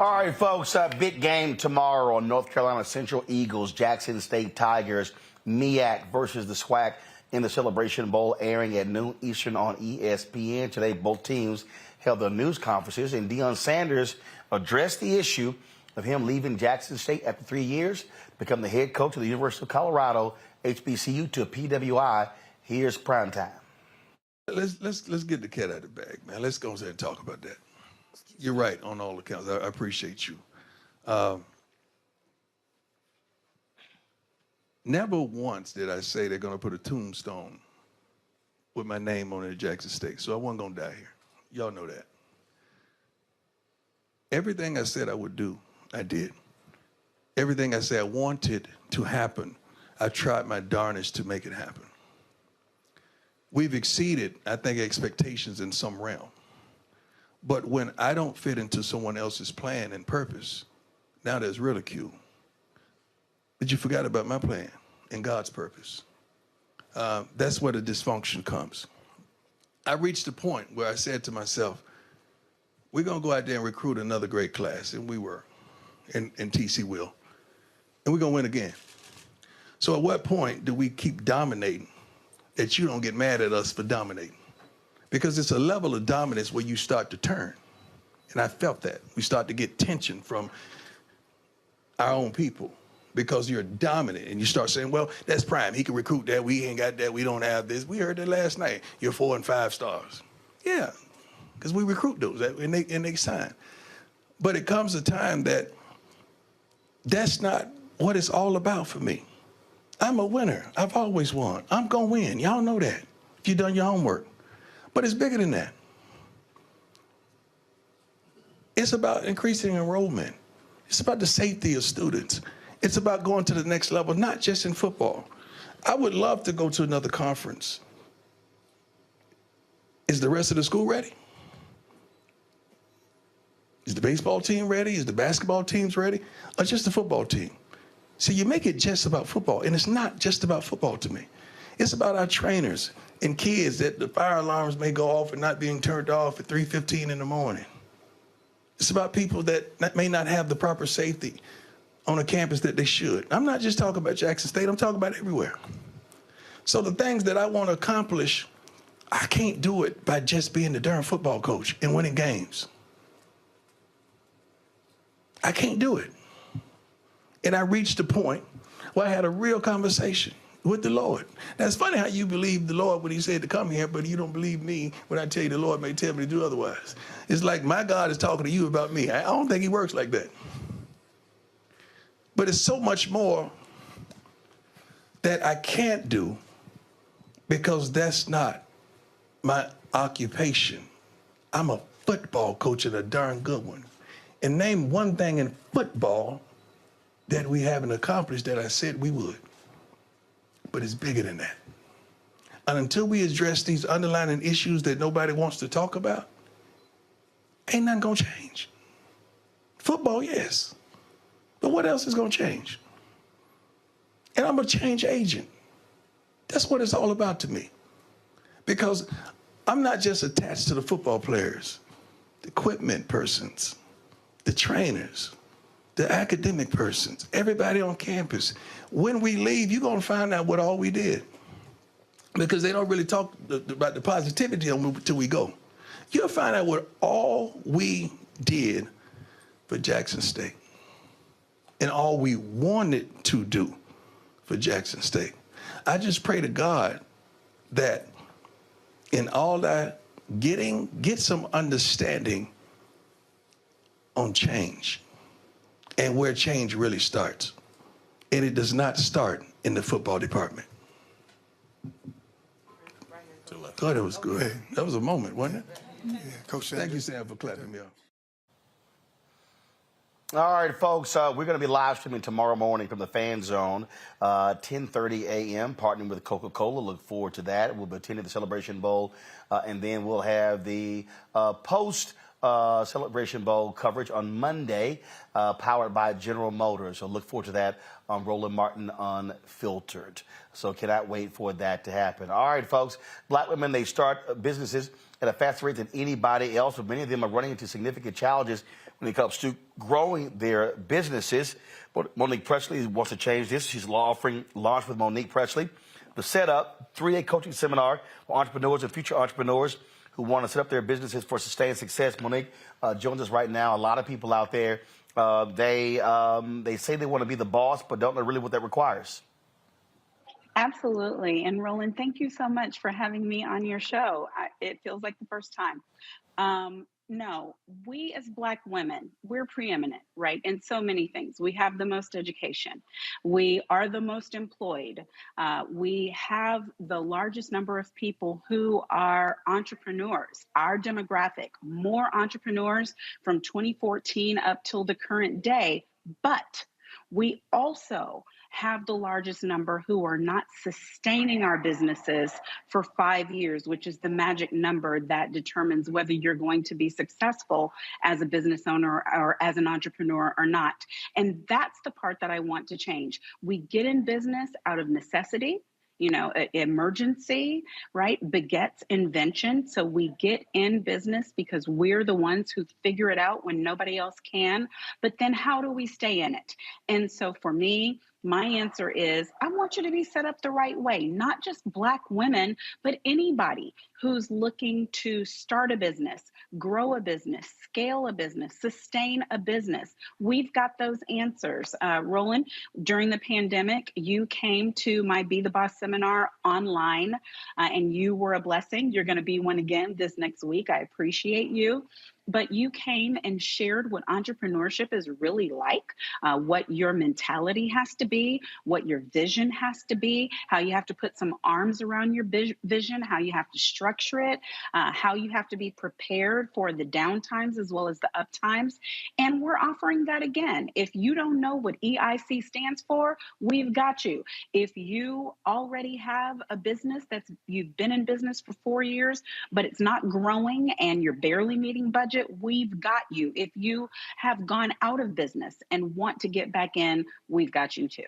All right, folks, big game tomorrow on North Carolina Central Eagles, Jackson State Tigers, MEAC versus the SWAC in the Celebration Bowl, airing at noon Eastern on ESPN. Today, both teams held their news conferences, and Deion Sanders addressed the issue of him leaving Jackson State after 3 years to become the head coach of the University of Colorado, HBCU, to PWI. Here's primetime. Let's get the cat out of the bag, man. Let's go ahead and talk about that. You're right on all accounts. I appreciate you. Never once did I say they're going to put a tombstone with my name on it at Jackson State, so I wasn't going to die here. Y'all know that. Everything I said I would do, I did. Everything I said I wanted to happen, I tried my darnest to make it happen. We've exceeded, I think, expectations in some realm. But when I don't fit into someone else's plan and purpose, now there's ridicule. But you forgot about my plan and God's purpose. That's where the dysfunction comes. I reached a point where I said to myself, we're going to go out there and recruit another great class, and we were, and TC will, and we're going to win again. So at what point do we keep dominating that you don't get mad at us for dominating? Because it's a level of dominance where you start to turn. And I felt that. We start to get tension from our own people because you're dominant and you start saying, well, that's prime. He can recruit that. We ain't got that. We don't have this. We heard that last night. You're 4 and 5 stars. Yeah, because we recruit those and they sign. But it comes a time that that's not what it's all about for me. I'm a winner. I've always won. I'm going to win. Y'all know that if you've done your homework. But it's bigger than that. It's about increasing enrollment. It's about the safety of students. It's about going to the next level, not just in football. I would love to go to another conference. Is the rest of the school ready? Is the baseball team ready? Is the basketball teams ready? Or just the football team? See, you make it just about football, and it's not just about football to me. It's about our trainers and kids that the fire alarms may go off and not being turned off at 3:15 in the morning. It's about people that may not have the proper safety on a campus that they should. I'm not just talking about Jackson State, I'm talking about everywhere. So the things that I want to accomplish, I can't do it by just being the darn football coach and winning games. I can't do it. And I reached a point where I had a real conversation. with the Lord. Now, it's funny how you believe the Lord when he said to come here, but you don't believe me when I tell you the Lord may tell me to do otherwise. It's like my God is talking to you about me. I don't think he works like that. But it's so much more that I can't do because that's not my occupation. I'm a football coach and a darn good one. And name one thing in football that we haven't accomplished that I said we would. But it's bigger than that. And until we address these underlying issues that nobody wants to talk about, ain't nothing gonna change. Football, yes. But what else is gonna change? And I'm a change agent. That's what it's all about to me. Because I'm not just attached to the football players, the equipment persons, the trainers, the academic persons, everybody on campus. When we leave, you're gonna find out what all we did. Because they don't really talk about the positivity until we go. You'll find out what all we did for Jackson State and all we wanted to do for Jackson State. I just pray to God that in all that get some understanding on change and where change really starts. And it does not start in the football department. I thought it was good. That was a moment, wasn't it? Yeah, Coach Sanders. Thank you, Sam, for clapping me up. All right, folks, we're going to be live streaming tomorrow morning from the Fan Zone, 10:30 a.m., partnering with Coca-Cola. Look forward to that. We'll be attending the Celebration Bowl, and then we'll have the post-Celebration Bowl coverage on Monday, powered by General Motors. So look forward to that on Roland Martin Unfiltered. So cannot wait for that to happen. All right, folks, black women, they start businesses at a faster rate than anybody else, but many of them are running into significant challenges when it comes to growing their businesses. But Monique Presley wants to change this. She's offering Launch with Monique Presley. The setup, 3-day coaching seminar for entrepreneurs and future entrepreneurs who want to set up their businesses for sustained success. Monique joins us right now. A lot of people out there, they say they want to be the boss, but don't know really what that requires. Absolutely. And Roland, thank you so much for having me on your show. It feels like the first time. No, we as Black women, we're preeminent, right? In so many things. We have the most education. We are the most employed. We have the largest number of people who are entrepreneurs. Our demographic, more entrepreneurs from 2014 up till the current day. But we also have the largest number who are not sustaining our businesses for 5 years, which is the magic number that determines whether you're going to be successful as a business owner or as an entrepreneur or not. And that's the part that I want to change. We get in business out of necessity. You know, emergency, right, begets invention. So we get in business because we're the ones who figure it out when nobody else can. But then how do we stay in it? And so for me, my answer is, I want you to be set up the right way, not just Black women, but anybody who's looking to start a business, grow a business, scale a business, sustain a business. We've got those answers. Roland, during the pandemic, you came to my Be the Boss seminar online, and you were a blessing. You're going to be one again this next week. I appreciate you. But you came and shared what entrepreneurship is really like, what your mentality has to be, what your vision has to be, how you have to put some arms around your vision, how you have to structure it, how you have to be prepared for the downtimes as well as the uptimes. And we're offering that again. If you don't know what EIC stands for, we've got you. If you already have a business you've been in business for 4 years, but it's not growing and you're barely meeting budget, we've got you. If you have gone out of business and want to get back in, we've got you too.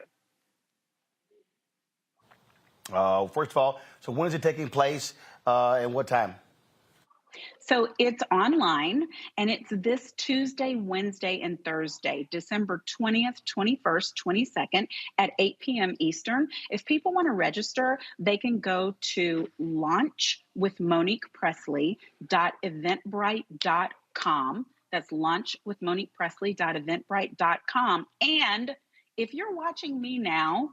First of all, so when is it taking place and what time? So it's online, and it's this Tuesday, Wednesday, and Thursday, December 20th, 21st, 22nd at 8 p.m. Eastern. If people want to register, they can go to launchwithmoniquepresley.eventbrite.com. That's launchwithmoniquepresley.eventbrite.com. And if you're watching me now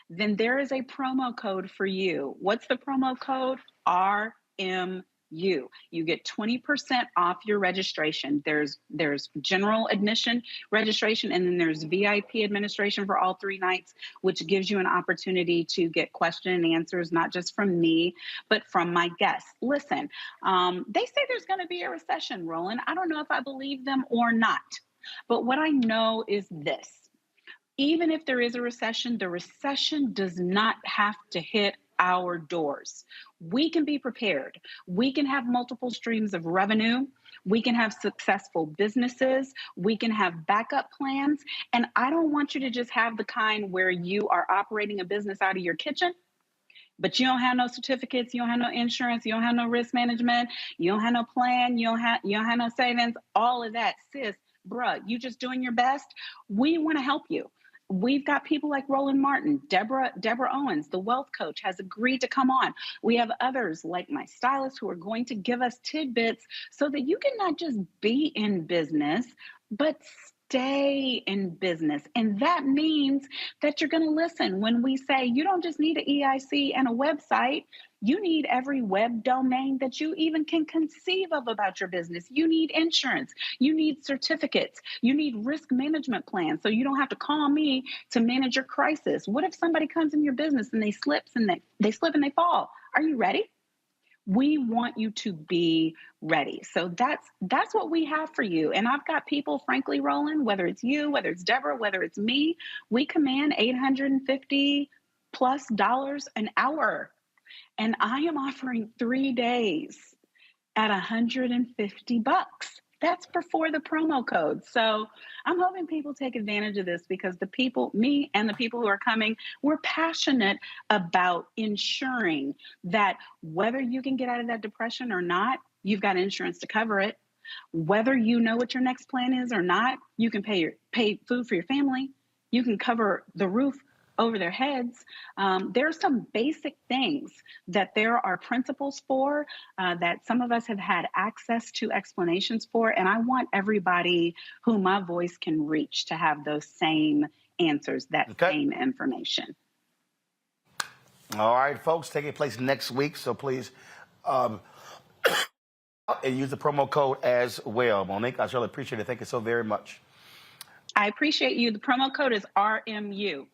then there is a promo code for you. What's the promo code? RMU. You get 20% off your registration. There's general admission registration, and then there's VIP administration for all 3 nights, which gives you an opportunity to get question and answers, not just from me, but from my guests. Listen, they say there's going to be a recession, Roland. I don't know if I believe them or not, but what I know is this. Even if there is a recession, the recession does not have to hit our doors. We can be prepared. We can have multiple streams of revenue. We can have successful businesses. We can have backup plans. And I don't want you to just have the kind where you are operating a business out of your kitchen, but you don't have no certificates, you don't have no insurance, you don't have no risk management, you don't have no plan, you don't have no savings, all of that. Sis, bruh, you just doing your best. We want to help you. We've got people like Roland Martin, Deborah Owens, the wealth coach, has agreed to come on. We have others like my stylist who are going to give us tidbits so that you can not just be in business, but stay in business. And that means that you're going to listen when we say you don't just need an EIC and a website. You need every web domain that you even can conceive of about your business. You need insurance. You need certificates. You need risk management plans so you don't have to call me to manage your crisis. What if somebody comes in your business and they slip and they fall? Are you ready? We want you to be ready. So that's what we have for you. And I've got people, frankly, Roland, whether it's you, whether it's Deborah, whether it's me, we command $850+ an hour. And I am offering 3 days at $150. That's before the promo code. So I'm hoping people take advantage of this because the people, me and the people who are coming, we're passionate about ensuring that whether you can get out of that depression or not, you've got insurance to cover it. Whether you know what your next plan is or not, you can pay food for your family. You can cover the roof over their heads. There are some basic things that there are principles for that some of us have had access to explanations for. And I want everybody who my voice can reach to have those same answers, that same information. All right, folks, taking place next week. So please and use the promo code as well. Monique, I really appreciate it. Thank you so very much. I appreciate you. The promo code is RMU.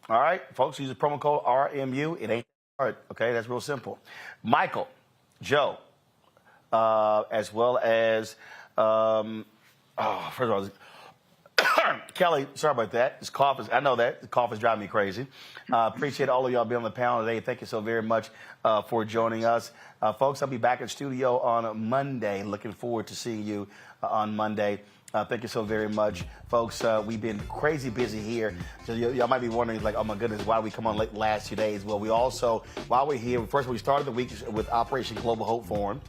All right, folks, use the promo code RMU. It ain't hard, okay? That's real simple. Michael, Joe, as well as, first of all, Kelly, sorry about that. This cough is, I know that. The cough is driving me crazy. Appreciate all of y'all being on the panel today. Thank you so very much for joining us. Folks, I'll be back in studio on Monday. Looking forward to seeing you on Monday. Thank you so very much, folks. We've been crazy busy here. So y'all might be wondering, like, oh my goodness, why did we come on late the last 2 days? Well, we also, while we're here, first we started the week with Operation Global Hope Forum,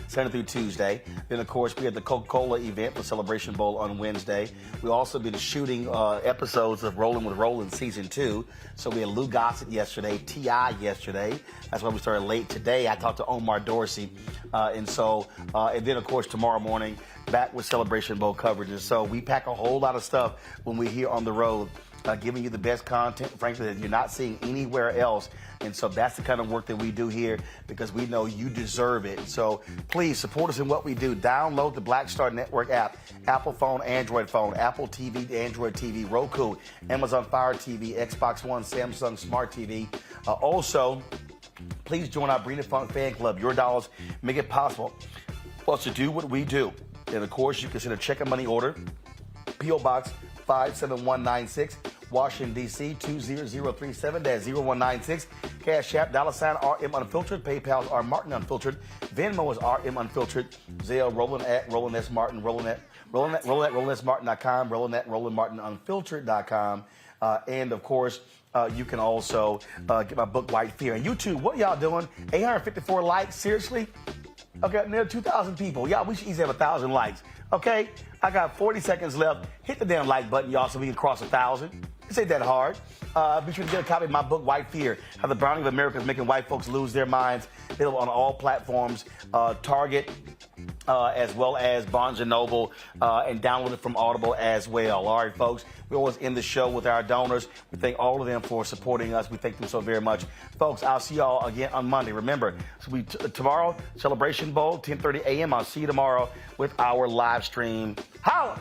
Sunday through Tuesday. Then, of course, we had the Coca-Cola event, the Celebration Bowl on Wednesday. We also been shooting episodes of Rollin' with Roland Season 2. So we had Lou Gossett yesterday, T.I. yesterday. That's why we started late today. I talked to Omar Dorsey. And then, of course, tomorrow morning, back with Celebration Bowl coverage. And so we pack a whole lot of stuff when we're here on the road, giving you the best content, frankly, that you're not seeing anywhere else. And so that's the kind of work that we do here because we know you deserve it. So please support us in what we do. Download the Black Star Network app, Apple phone, Android phone, Apple TV, Android TV, Roku, Amazon Fire TV, Xbox One, Samsung Smart TV. Also, please join our Breeding Funk fan club. Your dollars make it possible for us to do what we do. And of course, you can send a check and money order, P.O. Box 57196, Washington, D.C. 20037-0196. Cash App, $RM Unfiltered. PayPal's R Martin Unfiltered. Venmo is RM Unfiltered. Zelle, Roland at Roland S. Martin. Roland at RolandSMartin.com. Roland at RolandMartinUnfiltered.com. And of course, you can also get my book, White Fear. And YouTube, what y'all doing? 854 likes? Seriously? Okay, near 2,000 people. Y'all, we should easily have 1,000 likes. Okay? I got 40 seconds left. Hit the damn like button, y'all, so we can cross 1,000. This ain't that hard. Be sure to get a copy of my book, White Fear, How the Browning of America is Making White Folks Lose Their Minds. Available on all platforms, Target, as well as Barnes & Noble, and download it from Audible as well. All right, folks, we always end the show with our donors. We thank all of them for supporting us. We thank them so very much. Folks, I'll see y'all again on Monday. Remember, tomorrow, Celebration Bowl, 10:30 a.m. I'll see you tomorrow with our live stream. Holla!